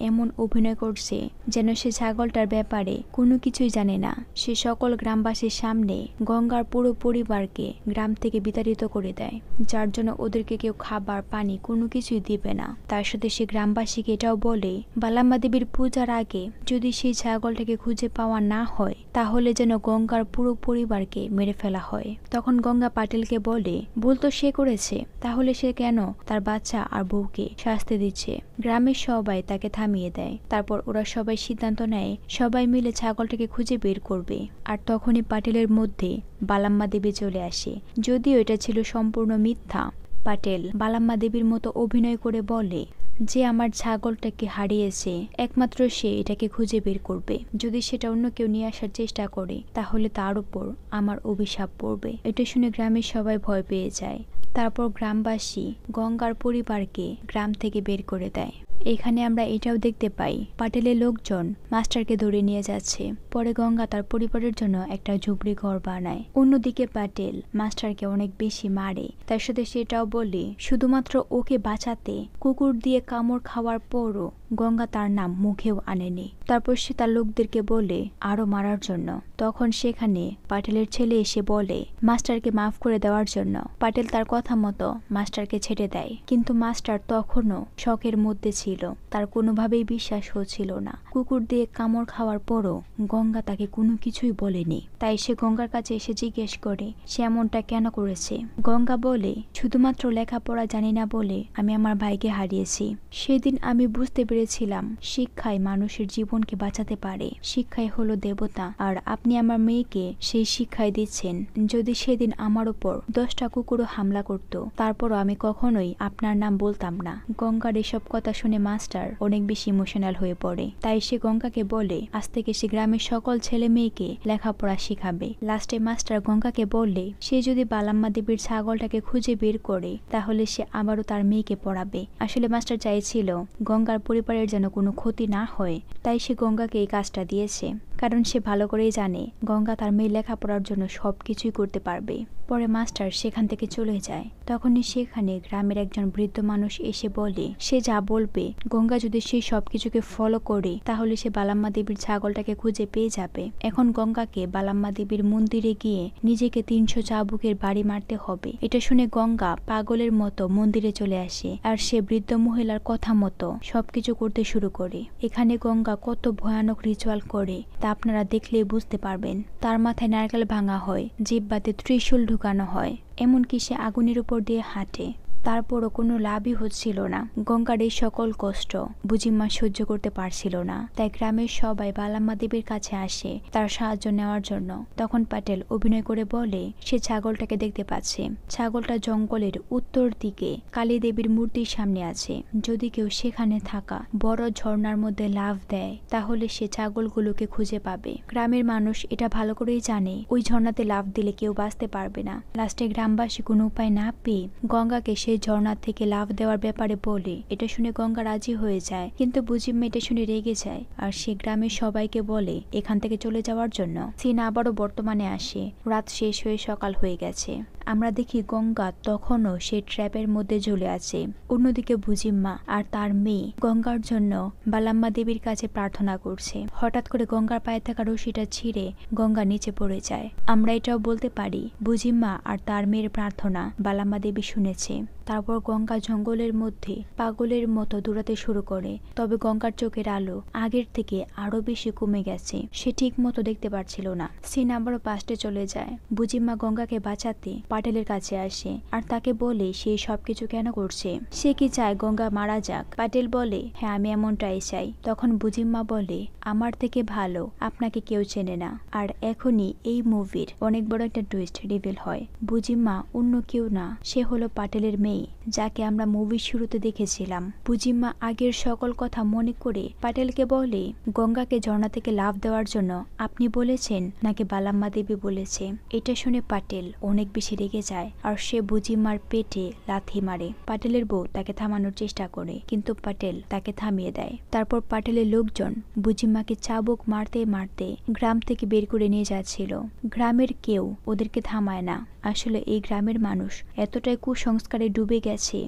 এমন অভিনয় করছে যেন সে ছাগলটার ব্যাপারে কোনো কিছুই জানে না। সে সকল গ্রামবাসীর সামনে গঙ্গার পুরো পরিবারকে গ্রাম থেকে বিতাড়িত করে দেয়, যার জন্য ওদেরকে কেউ খাবার পানি কোনো কিছুই দিবে না। তার সাথে সে গ্রামবাসীকে এটাও বলে বালাম্মা দেবীর পূজার আগে যদি সেই ছাগলটাকে খুঁজে পাওয়া না হয় তাহলে যেন গঙ্গার পুরো পরিবারকে মেরে ফেলা হয়। তখন গঙ্গা পাটেলকে বলে ভুল তো সে করেছে, তাহলে সে কেন তার বাচ্চা আর বউকে শাস্তি দিচ্ছে। গ্রামের সবাই তাকে থামিয়ে দেয়। তারপর ওরা সবাই সিদ্ধান্ত নেয় সবাই মিলে ছাগলটাকে খুঁজে বের করবে। আর তখনই পাটেলের মধ্যে বালাম্মা দেবী চলে আসে। যদিও এটা ছিল সম্পূর্ণ মিথ্যা। পাটেল বালাম্মা দেবীর মতো অভিনয় করে বলে যে আমার ছাগলটাকে হারিয়েছে একমাত্র সে এটাকে খুঁজে বের করবে। যদি সেটা অন্য কেউ নিয়ে আসার চেষ্টা করে তাহলে তার উপর আমার অভিশাপ পড়বে। এটা শুনে গ্রামের সবাই ভয় পেয়ে যায়। তারপর গ্রামবাসী গঙ্গার পরিবারকে গ্রাম থেকে বের করে দেয়। এখানে আমরা এটাও দেখতে পাই পাটেলের লোকজন মাস্টারকে ধরে নিয়ে যাচ্ছে। পরে গঙ্গা তার পরিবারের জন্য একটা ঝুপড়ি ঘর বানায়। অন্যদিকে পাটেল মাস্টারকে অনেক বেশি মারে। তার সাথে সেটাও বলে শুধুমাত্র ওকে বাঁচাতে কুকুর দিয়ে কামড় খাওয়ার পরও গঙ্গা তার নাম মুখেও আনেনি। তারপর সে তার লোকদেরকে বলে আরো মারার জন্য। তখন সেখানে পাটেলের ছেলে এসে বলে মাস্টারকে মাফ করে দেওয়ার জন্য। পাটেল তার কথা মতো মাস্টারকে ছেড়ে দেয়, কিন্তু মাস্টার তখনও শকের মধ্যে ছিল। তার কোনোভাবেই বিশ্বাস হচ্ছিল না। কুকুর দিয়ে কামড় খাওয়ার পরও গঙ্গা তাকে কোনো কিছুই বলেনি। তাই সে গঙ্গার কাছে এসে জিজ্ঞেস করে সে এমনটা কেন করেছে। গঙ্গা বলে শুধুমাত্র লেখাপড়া জানি না বলে আমি আমার ভাইকে হারিয়েছি। সেদিন আমি বুঝতে পেরেছিলাম শিক্ষায় মানুষের জীবনকে বাঁচাতে পারে। শিক্ষাই হলো দেবতা, আর আপনি আমার মেয়েকে সেই শিক্ষায় দিচ্ছেন। যদি সেদিন আমার উপর 10টা কুকুরও হামলা করত তারপরও আমি কখনোই আপনার নাম বলতাম না। গঙ্গার এসব কথা শুনে মাস্টার অনেক বেশি ইমোশনাল হয়ে পড়ে। তাই সে গঙ্গাকে বলে আজ থেকে সে গ্রামের সকল ছেলে মেয়েকে লেখাপড়া শিখাবে। লাস্টে মাস্টার গঙ্গাকে বললে সে যদি বালাম্মা দেবীর ছাগলটাকে খুঁজে বের করে তাহলে সে আবারও তার মেয়েকে পড়াবে। আসলে মাস্টার চাইছিল গঙ্গার পরিবারের যেন কোনো ক্ষতি না হয়, তাই সে গঙ্গাকে এই কাজটা দিয়েছে। কারণ সে ভালো করেই জানে গঙ্গা তার মেয়ে লেখাপড়ার জন্য সবকিছুই করতে পারবে। পরে মাস্টার সেখান থেকে চলে যায়। তখনই সেখানে গ্রামের একজন বৃদ্ধ মানুষ এসে বলে সে যা বলবে গঙ্গা যদি সেই সবকিছুকে ফলো করে তাহলে সে বালাম্মা দেবীর ছাগলটাকে খুঁজে পেয়ে যাবে। এখন গঙ্গাকে বালাম্মা দেবীর মন্দিরে গিয়ে নিজেকে 300 চাবুকের বাড়ি মারতে হবে। এটা শুনে গঙ্গা পাগলের মতো মন্দিরে চলে আসে, আর সে বৃদ্ধ মহিলার কথা মতো সবকিছু করতে শুরু করে। এখানে গঙ্গা কত ভয়ানক রিচুয়াল করে তা আপনারা দেখলেই বুঝতে পারবেন। তার মাথায় নারকেল ভাঙা হয়, জিহ্বাতে ত্রিশূল ঢুকানো হয়, এমনকি সে আগুনের উপর দিয়ে হাঁটে। তারপরও কোনো লাভই হচ্ছিল না। গঙ্গার এই সকল কষ্ট বুঝিমা সহ্য করতে পারছিল না। তাই গ্রামের সবাই বালাম্মা দেবীর কাছে আসে তার সাহায্য নেওয়ার জন্য। তখন পাটেল অভিনয় করে বলে সে ছাগলটাকে দেখতে পাচ্ছে। ছাগলটা জঙ্গলের উত্তর দিকে কালী দেবীর মূর্তির সামনে আছে। যদি কেউ সেখানে থাকা বড় ঝর্ণার মধ্যে লাফ দেয় তাহলে সে ছাগলগুলোকে খুঁজে পাবে। গ্রামের মানুষ এটা ভালো করেই জানে ওই ঝর্ণাতে লাফ দিলে কেউ বাঁচতে পারবে না। লাস্টে গ্রামবাসী কোনো উপায় না পেয়ে গঙ্গাকে সেই ঝর্ণা থেকে লাফ দেওয়ার ব্যাপারে বলে। এটা শুনে গঙ্গা রাজি হয়ে যায়, কিন্তু বুঝিমা এটা শুনে রেগে যায় আর সে গ্রামের সবাইকে বলে এখান থেকে চলে যাওয়ার জন্য। সিন আবারও বর্তমানে আসে। রাত শেষ হয়ে সকাল হয়ে গেছে। আমরা দেখি গঙ্গা তখনও সেই ট্র্যাপের মধ্যে ঝুলে আছে। অন্যদিকে বুঝিমা আর তার মেয়ে গঙ্গার জন্য বালাম্মা দেবীর কাছে প্রার্থনা করছে। হঠাৎ করে গঙ্গার পায়ে থাকা রশিটা ছিঁড়ে গঙ্গা নিচে পড়ে যায়। আমরা এটাও বলতে পারি বুঝিমা আর তার মেয়ের প্রার্থনা বালাম্মা দেবী শুনেছে। তারপর গঙ্গা জঙ্গলের মধ্যে পাগলের মতো দৌড়াতে শুরু করে। তবে গঙ্গার চোখের আলো আগের থেকে আরো বেশি কমে গেছে। সে ঠিক মতো দেখতে পারছিল না। সিন আবারও পাস্টে চলে যায়। বুঝিমা গঙ্গাকে বাঁচাতে পাটেলের কাছে আসে আর তাকে বলে সে সবকিছু কেন করছে। সে কি চায় গঙ্গা মারা যাক। পাটেল বলে হ্যাঁ আমি এমনটাই চাই। তখন বুঝিমা বলে আমার থেকে ভালো আপনাকে কেউ চেনে না। আর এখনই এই মুভির অনেক বড় একটা টুইস্ট রিভিল হয়। বুঝিমা অন্য কেউ না, সে হলো পাটেলের মেয়ে যাকে আমরা মুভির শুরুতে দেখেছিলাম। বুঝিমা আগের সকল কথা মনে করে পাটেলকে বলে গঙ্গাকে ঝর্ণা থেকে লাফ দেওয়ার জন্য আপনি বলেছেন নাকি বালাম্মা দেবী বলেছে। এটা শুনে পাটেল অনেক বেশি রেগে যায় আর সে বুঝিমার পেটে লাথি মারে। পাটেলের বউ তাকে থামানোর চেষ্টা করে, কিন্তু পাটেল তাকে থামিয়ে দেয়। তারপর পাটেলের লোকজন বুঝিমাকে চাবুক মারতে মারতে গ্রাম থেকে বের করে নিয়ে যাচ্ছিল। গ্রামের কেউ ওদেরকে থামায় না। আসলে এই গ্রামের মানুষ এতটাই কুসংস্কারে ডুবে গেছে,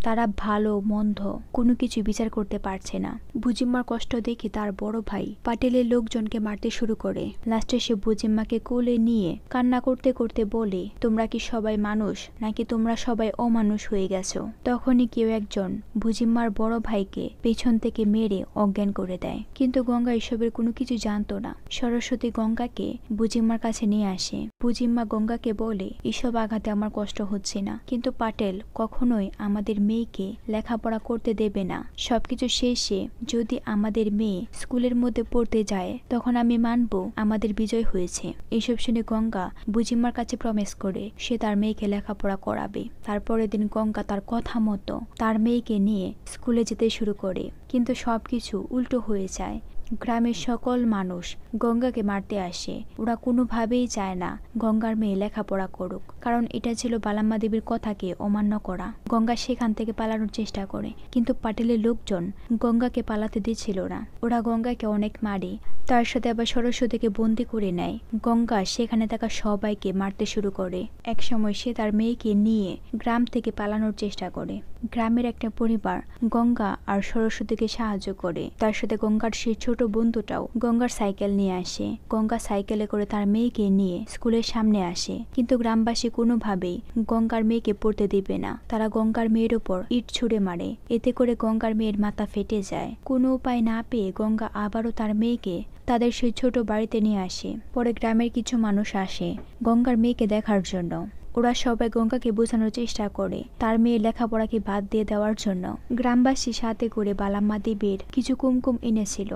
তারা ভালো মন্দ কোনো কিছু বিচার করতে পারছে না। বুজিম্মার কষ্ট দেখে তার বড় ভাই পাটেলের লোকজনকে মারতে শুরু করে। লাস্টে সে বুজিম্মাকে কোলে নিয়ে কান্না করতে করতে বলে, তোমরা কি সবাই মানুষ নাকি তোমরা সবাই অমানুষ হয়ে গেছো? তখনই কেউ একজন বুজিম্মার বড় ভাইকে পেছন থেকে মেরে অজ্ঞান করে দেয়। কিন্তু গঙ্গা এসবের কোনো কিছু জানতো না। সরস্বতী গঙ্গাকে বুজিম্মার কাছে নিয়ে আসে। বুজিম্মা গঙ্গাকে বলে, এসব আঘাতে আমার কষ্ট হচ্ছে না, কিন্তু পাটেল কখনোই আমাদের মেয়েকে লেখাপড়া করতে দেবে না। সবকিছু শেষে যদি আমাদের মেয়ে স্কুলের মধ্যে পড়তে যায় তখন আমি মানব আমাদের বিজয় হয়েছে। এইসব শুনে গঙ্গা বুজিম্মার কাছে প্রমিস করে সে তার মেয়েকে লেখাপড়া করাবে। তারপরের দিন গঙ্গা তার কথা মতো তার মেয়েকে নিয়ে স্কুলে যেতে শুরু করে, কিন্তু সবকিছু উল্টো হয়ে যায়। গ্রামের সকল মানুষ গঙ্গাকে মারতে আসে। ওরা কোনোভাবেই চায় না গঙ্গার মেয়ে লেখাপড়া করুক, কারণ এটা ছিল বালাম্মা দেবীর কথাকে অমান্য করা। গঙ্গা সেখান থেকে পালানোর চেষ্টা করে, কিন্তু পাটেলের লোকজন গঙ্গাকে পালাতে দিচ্ছিল না। ওরা গঙ্গাকে অনেক মারে, তার সাথে আবার সরস্বতীকে বন্দি করে নেয়। গঙ্গা সেখানে থাকা সবাইকে মারতে শুরু করে। একসময় সে তার মেয়েকে নিয়ে গ্রাম থেকে পালানোর চেষ্টা করে। গ্রামের একটা পরিবার গঙ্গা আর সরস্বতীকে সাহায্য করে। তার সাথে গঙ্গার সেই ছোট বন্ধুটাও গঙ্গার সাইকেল নিয়ে আসে। গঙ্গা সাইকেলে করে তার মেয়েকে নিয়ে স্কুলের সামনে আসে, কিন্তু গ্রামবাসী কোনোভাবেই গঙ্গার মেয়েকে পড়তে দিবে না। তারা গঙ্গার মেয়ের উপর ইট ছুঁড়ে মারে, এতে করে গঙ্গার মেয়ের মাথা ফেটে যায়। কোনো উপায় না পেয়ে গঙ্গা আবারও তার মেয়েকে তাদের সেই ছোট বাড়িতে নিয়ে আসে। পরে গ্রামের কিছু মানুষ আসে গঙ্গার মেয়েকে দেখার জন্য। ওরা সবাই গঙ্গাকে বোঝানোর চেষ্টা করে তার মেয়ে লেখাপড়াকে বাদ দিয়ে দেওয়ার জন্য। গ্রামবাসী সাথে করে বালাম্মা দেবীর কিছু কুমকুম এনেছিল,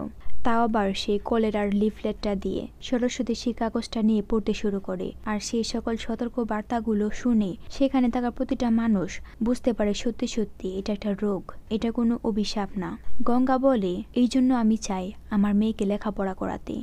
তাও আবার সেই কলেরার লিফলেটটা দিয়ে। সরস্বতী সেই কাগজটা নিয়ে পড়তে শুরু করে, আর সেই সকল সতর্ক বার্তাগুলো শুনে সেখানে থাকা প্রতিটা মানুষ বুঝতে পারে সত্যি সত্যি এটা একটা রোগ, এটা কোনো অভিশাপ না। গঙ্গা বলে, এই জন্য আমি চাই আমার মেয়েকে লেখাপড়া করাতে।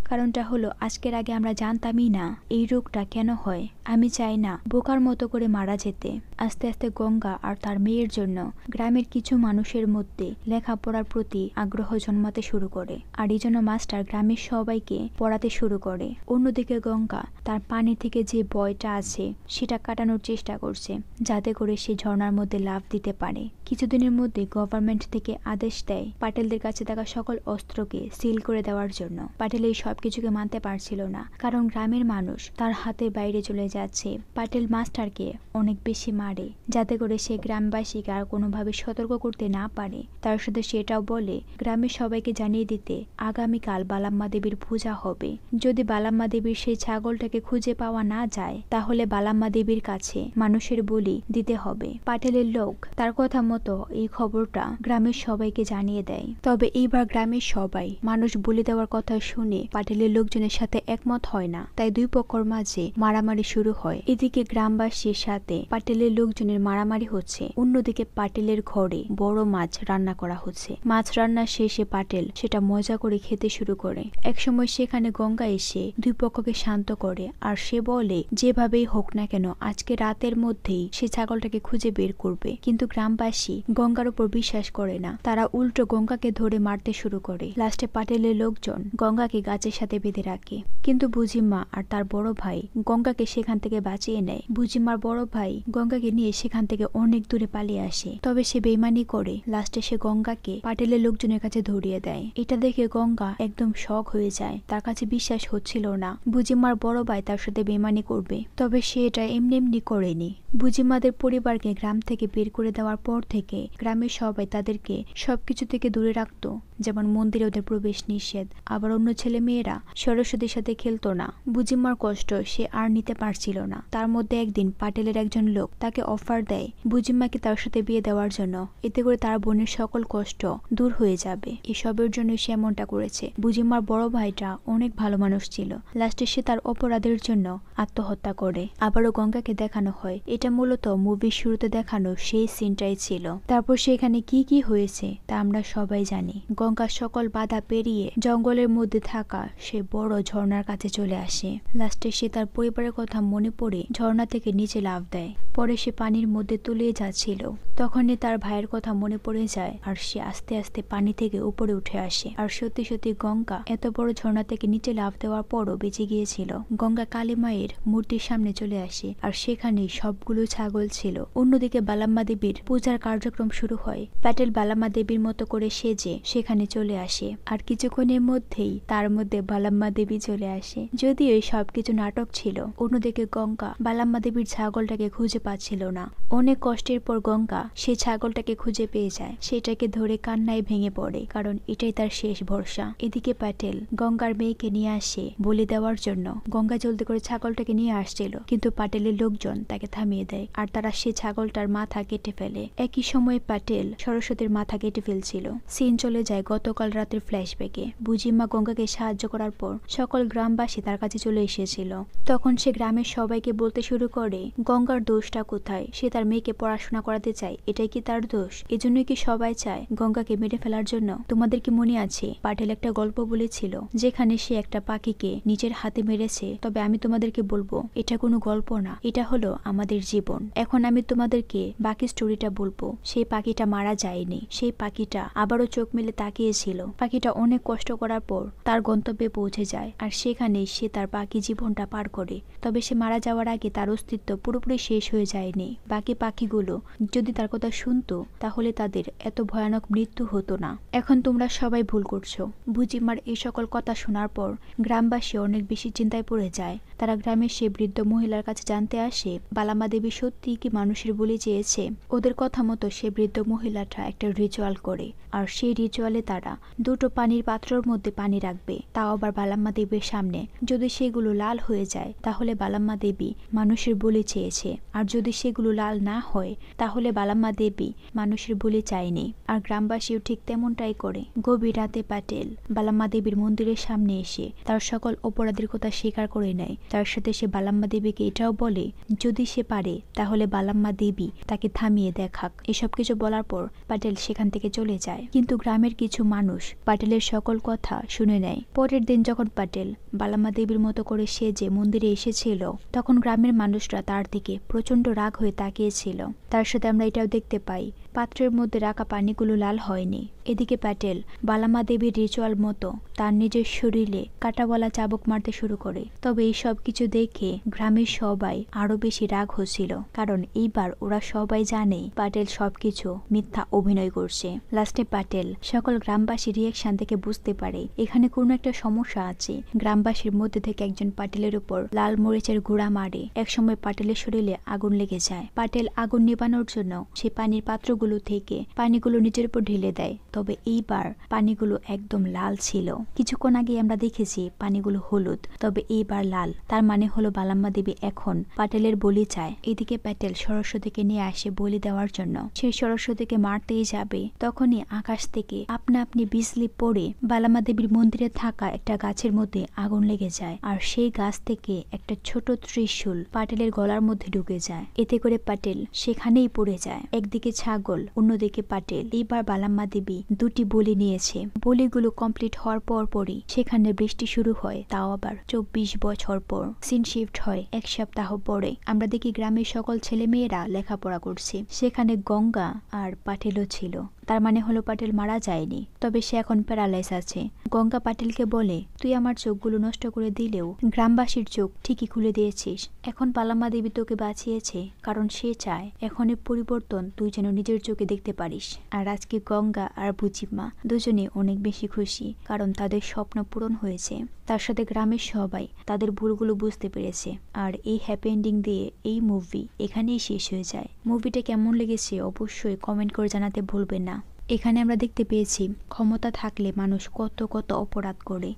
কারণটা হলো, আজকের আগে আমরা জানতামই না এই রোগটা কেন হয়। আমি চাই না বোকার মতো করে মারা যেতে। আস্তে আস্তে গঙ্গা আর তার মেয়ের জন্য গ্রামের কিছু মানুষের মধ্যে লেখাপড়ার প্রতি আগ্রহ জন্মাতে শুরু করে, আর এই জন্য মাস্টার গ্রামের সবাইকে পড়াতে শুরু করে। অন্যদিকে গঙ্গা তার পানি থেকে যে ভয়টা আছে সেটা কাটানোর চেষ্টা করছে, যাতে করে সে ঝর্ণার মধ্যে লাফ দিতে পারে। কিছুদিনের মধ্যে গভর্নমেন্ট থেকে আদেশ দেয় পাটেলদের কাছে থাকা সকল অস্ত্রকে সিল করে দেওয়ার জন্য। পাটেল এই সবকিছুকে মানতে পারছিল না, কারণ গ্রামের মানুষ তার হাতের বাইরে চলে যাচ্ছে। পাটেল মাস্টারকে অনেক বেশি মারে, যাতে করে সে গ্রামবাসীকে আর কোনোভাবে সতর্ক করতে না পারে। তার সাথে সেটাও বলে গ্রামের সবাইকে জানিয়ে দিতে আগামীকাল বালাম্মা দেবীর পূজা হবে। যদি বালাম্মা দেবীর সেই ছাগলটাকে খুঁজে পাওয়া না যায় তাহলে বালাম্মা দেবীর কাছে মানুষের বলি দিতে হবে। পাটেলের লোক তার কথা মতো এই খবরটা গ্রামের সবাইকে জানিয়ে দেয়। তবে এইবার গ্রামের সবাই মানুষ বলি দেওয়ার কথা শুনে পাটেলের লোকজনের সাথে একমত হয় না, তাই দুই পক্ষের মাঝে মারামারি শুরু হয়। এদিকে গ্রামবাসীর সাথে পাটেলের লোকজনের মারামারি হচ্ছে, অন্যদিকে পাটেলের ঘরে বড় মাছ রান্না করা হচ্ছে। মাছ রান্না শেষে পাটেল সেটা মজা করে খেতে শুরু করে। একসময় সেখানে গঙ্গা এসে দুই পক্ষকে শান্ত করে, আর সে বলে যেভাবেই হোক না কেন আজকে রাতের মধ্যেই সে ছাগলটাকে খুঁজে বের করবে। কিন্তু গ্রামবাসী গঙ্গার উপর বিশ্বাস করে না, তারা উল্টো গঙ্গাকে ধরে মারতে শুরু করে। লাস্টে পাটেলের লোকজন গঙ্গাকে গাছের সাথে বেঁধে রাখে, কিন্তু বুজিম্মা আর তার বড় ভাই গঙ্গাকে সেখান থেকে বাঁচিয়ে নেয়। বুজিম্মার বড় ভাই গঙ্গাকে নিয়ে সেখান থেকে অনেক দূরে পালিয়ে আসে, তবে সে বেইমানি করে লাস্টে সে গঙ্গাকে পাটেলের লোকজনের কাছে ধরিয়ে দেয়। এটা দেখে গঙ্গা একদম শক হয়ে যায়, তার কাছে বিশ্বাস হচ্ছিল না বুজিম্মার বড় ভাই তার সাথে বেইমানি করবে। তবে সে এটা এমনি এমনি করেনি। বুজিম্মাদের পরিবারকে গ্রাম থেকে বের করে দেওয়ার পর থেকে গ্রামের সবাই তাদেরকে সবকিছু থেকে দূরে রাখতো, যেমন মন্দিরে ওদের প্রবেশ নিষেধ। আবার অন্য ছেলে মেয়েরা সরস্বতীর সাথে খেলতো না। বুজিম্মার কষ্ট সে আর নিতে পারছিল না। তার মধ্যে একদিন পাটেলের একজন লোক তাকে অফার দেয় বুজিম্মাকে তার সাথে বিয়ে দেওয়ার জন্য, এতে করে তার বোনের সকল কষ্ট দূর হয়ে যাবে। এসবের জন্য সে এমনটা করেছে। বুজিম্মার বড় ভাইটা অনেক ভালো মানুষ ছিল, লাস্টে সে তার অপরাধের জন্য আত্মহত্যা করে। আবারও গঙ্গাকে দেখানো হয়, এটা মূলত মুভির শুরুতে দেখানো সেই সিনটাই ছিল। তারপর সেখানে কি হয়েছে তা আমরা সবাই জানি। গঙ্গা সকল বাধা পেরিয়ে জঙ্গলের মধ্যে থাকা সে বড় ঝর্ণার কাছে চলে আসে। লাস্টে সে তার পরিবারের কথা মনে পড়ে ঝর্ণা থেকে নিচে লাফ দেয়। পরে সে পানির মধ্যে তলিয়ে যাচ্ছিল, তখনই তার ভাইয়ের কথা মনে পড়ে যায় আর সে আস্তে আস্তে পানি থেকে উপরে উঠে আসে। আর সত্যি সত্যি গঙ্গা এত বড় ঝর্ণা থেকে নিচে লাফ দেওয়ার পরও বেঁচে গিয়েছিল। গঙ্গা কালী মায়ের মূর্তির সামনে চলে আসে আর সেখানে সবগুলো ছাগল ছিল। অন্যদিকে বালাম্মা দেবীর পূজার কার্যক্রম শুরু হয়। প্যাটেল বালাম্মা দেবীর মতো করে সেজে সেখানে চলে আসে আর কিছুক্ষণের মধ্যেই তার মধ্যে বালাম্মা দেবী চলে আসে। যদিও এই সবকিছু নাটক ছিল। অন্যদিকে গঙ্গা বালাম্মা দেবীর ছাগলটাকে খুঁজে পাচ্ছিল না। অনেক কষ্টের পর গঙ্গা সেই ছাগলটাকে খুঁজে পেয়ে যায়। সেটাকে ধরে কান্নায় ভেঙে পড়ে, কারণ এটাই তার শেষ ভরসা। এদিকে প্যাটেল গঙ্গার মেয়েকে নিয়ে আসে বলি দেওয়ার জন্য। গঙ্গা জলদি করে ছাগলটাকে নিয়ে আসছিল, কিন্তু প্যাটেলের লোকজন তাকে থামিয়ে দেয় আর তারা সেই ছাগলটার মাথা কেটে ফেলে। একই সময়ে প্যাটেল সরস্বতীর মাথা কেটে ফেলছিল। সিন চলে যায় গতকাল রাতের ফ্ল্যাশব্যাকে। বুজিমা গঙ্গাকে সাহায্য করার পর সকল গ্রামবাসী তার কাছে চলে এসেছিল। তখন সে গ্রামের সবাইকে বলতে শুরু করে গঙ্গার দোষটা কোথায়, সে তার মেয়েকে পড়াশোনা করাতে চায়, এটাই কি তার দোষ? এজন্যই কি সবাই চায় গঙ্গাকে মেরে ফেলার জন্য? তোমাদের কি মনে আছে প্যাটেল একটা গল্প বলেছিল যেখানে সে একটা পাখিকে নিজের হাতে মেরেছে? তবে আমি তোমাদেরকে বলবো এটা কোনো গল্প না, এটা হলো আমাদের জীবন। এখন আমি তোমাদেরকে বাকি স্টোরিটা বলবো। সেই পাখিটা মারা যায়নি, সেই পাখিটা আবারও চোখ মেলে তাকিয়েছিল। পাখিটা অনেক কষ্ট করার পর তার গন্তব্যে পৌঁছে যায় আর সেখানে সে তার বাকি জীবনটা পার করে। তবে সে মারা যাওয়ার আগে তার অস্তিত্ব পুরোপুরি শেষ হয়ে যায়নি। বাকি পাখিগুলো যদি তার কথা শুনতো তাহলে তাদের এত ভয়ানক মৃত্যু হতো না। এখন তোমরা সবাই ভুল করছো। বুজিমার এই সকল কথা শোনার পর গ্রামবাসী অনেক বেশি চিন্তায় পড়ে যায়। তারা গ্রামের সেই বৃদ্ধ মহিলার কাছে জানতে আসে বালাম্মা দেবী সত্যি কি মানুষের বলি চেয়েছে। ওদের কথা মতো সে বৃদ্ধ মহিলাটা একটা রিচুয়াল করে আর সেই রিচুয়ালে তারা দুটো পানির পাত্রের মধ্যে পানি রাখবে, তাও আবার বালাম্মা দেবীর সামনে। যদি সেগুলো লাল হয়ে যায় তাহলে বালাম্মা দেবী মানুষের বলি চেয়েছে, আর যদি সেগুলো লাল না হয় তাহলে বালাম্মা দেবী মানুষের বলি চায়নি। আর গ্রামবাসীও ঠিক তেমনটাই করে। গভীর রাতে প্যাটেল বালাম্মা দেবীর মন্দিরের সামনে এসে তার সকল অপরাধের কথা স্বীকার করে নেয়। তার সাথে সে বালাম্মা দেবীকে এটাও বলে যদি সে পারে তাহলে বালাম্মা দেবী তাকে থামিয়ে দেখাক। এসব কিছু বলার পর প্যাটেল সেখান থেকে চলে যায়। কিন্তু গ্রামের কিছু মানুষ প্যাটেলের সকল কথা শুনে নেয়। পরের দিন যখন প্যাটেল বালাম্মা দেবীর মতো করে সেজে মন্দিরে এসেছিল তখন গ্রামের মানুষরা তার দিকে প্রচন্ড রাগ হয়ে তাকিয়েছিল। তার সাথে আমরা এটাও দেখতে পাই পাত্রের মধ্যে রাখা পানিগুলো লাল হয়নি। এদিকে প্যাটেল বালাম্মা দেবীর রিচুয়াল মতো তার নিজের শরীরে কাঁটাওয়ালা চাবুক মারতে শুরু করে। তবে এই সব কিছু দেখে গ্রামের সবাই আরো বেশি রাগ হচ্ছিল, কারণ এইবার ওরা সবাই জানে প্যাটেল সবকিছু মিথ্যা অভিনয় করছে। লাস্টে প্যাটেল সকল গ্রামবাসী রিয়াকশন থেকে বুঝতে পারে এখানে কোনো একটা সমস্যা আছে। গ্রামবাসীর মধ্যে থেকে একজন প্যাটেলের উপর লাল মরিচের গুঁড়া মারে। একসময় প্যাটেলের শরীরে আগুন লেগে যায়। প্যাটেল আগুন নিবানোর জন্য সে পানির পাত্রগুলো থেকে পানিগুলো নিজের উপর ঢেলে দেয়। তবে এইবার পানিগুলো একদম লাল ছিল। কিছুক্ষণ আগে আমরা দেখেছি পানিগুলো হলুদ, তবে এইবার লাল। তার মানে হলো বালাম্মা দেবী এখন প্যাটেলের বলি চায়। এদিকে প্যাটেল সরস্বতীকে নিয়ে আসে বলি দেওয়ার জন্য। সেই সরস্বতীকে মারতেই যাবে তখনই আকাশ থেকে আপনা আপনি বিজলি পড়ে বালাম্মা দেবীর মন্দিরে থাকা একটা গাছের মধ্যে আগুন লেগে যায় আর সেই গাছ থেকে একটা ছোট ত্রিশূল প্যাটেলের গলার মধ্যে ঢুকে যায়। এতে করে প্যাটেল সেখানেই পড়ে যায়। একদিকে ছাগল, অন্যদিকে প্যাটেল। এইবার বালাম্মা দেবী দুটি বলি নিয়েছে। বলিগুলো কমপ্লিট হওয়ার পরই সেখানে বৃষ্টি শুরু হয়, তাও আবার 24 বছর পর। সিন শিফট হয় 1 সপ্তাহ পরে। আমরা দেখি গ্রামের সকল ছেলে মেয়েরা লেখাপড়া করছে। সেখানে গঙ্গা আর প্যাটেলও ছিল। তার মানে হলো প্যাটেল মারা যায়নি, তবে সে এখন প্যারালাইজ আছে। গঙ্গা প্যাটেলকে বলে তুই আমার চোখগুলো নষ্ট করে দিলেও গ্রামবাসীর চোখ ঠিকই খুলে দিয়েছিস। এখন বালাম্মা দেবী তোকে বাঁচিয়েছে কারণ সে চায় এখনই পরিবর্তন তুই যেন নিজের চোখে দেখতে পারিস। আর আজকে গঙ্গা আর বুজিমা দুজনে অনেক বেশি খুশি, কারণ তাদের স্বপ্ন পূরণ হয়েছে। তার সাথে গ্রামের সবাই তাদের ভুলগুলো বুঝতে পেরেছে। আর এই হ্যাপি এন্ডিং দিয়ে এই মুভি এখানেই শেষ হয়ে যায়। মুভিটা কেমন লেগেছে অবশ্যই কমেন্ট করে জানাতে ভুলবেন না। এখানে আমরা দেখতে পেয়েছি ক্ষমতা থাকলে মানুষ কত কত অপরাধ করে,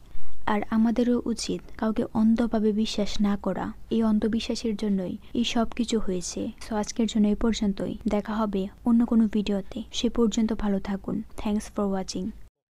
আর আমাদেরও উচিত কাউকে অন্ধভাবে বিশ্বাস না করা। এই অন্ধবিশ্বাসের জন্যই এই সব কিছু হয়েছে। সো আজকের জন্য এই পর্যন্তই। দেখা হবে অন্য কোনো ভিডিওতে। সে পর্যন্ত ভালো থাকুন। Thanks for watching.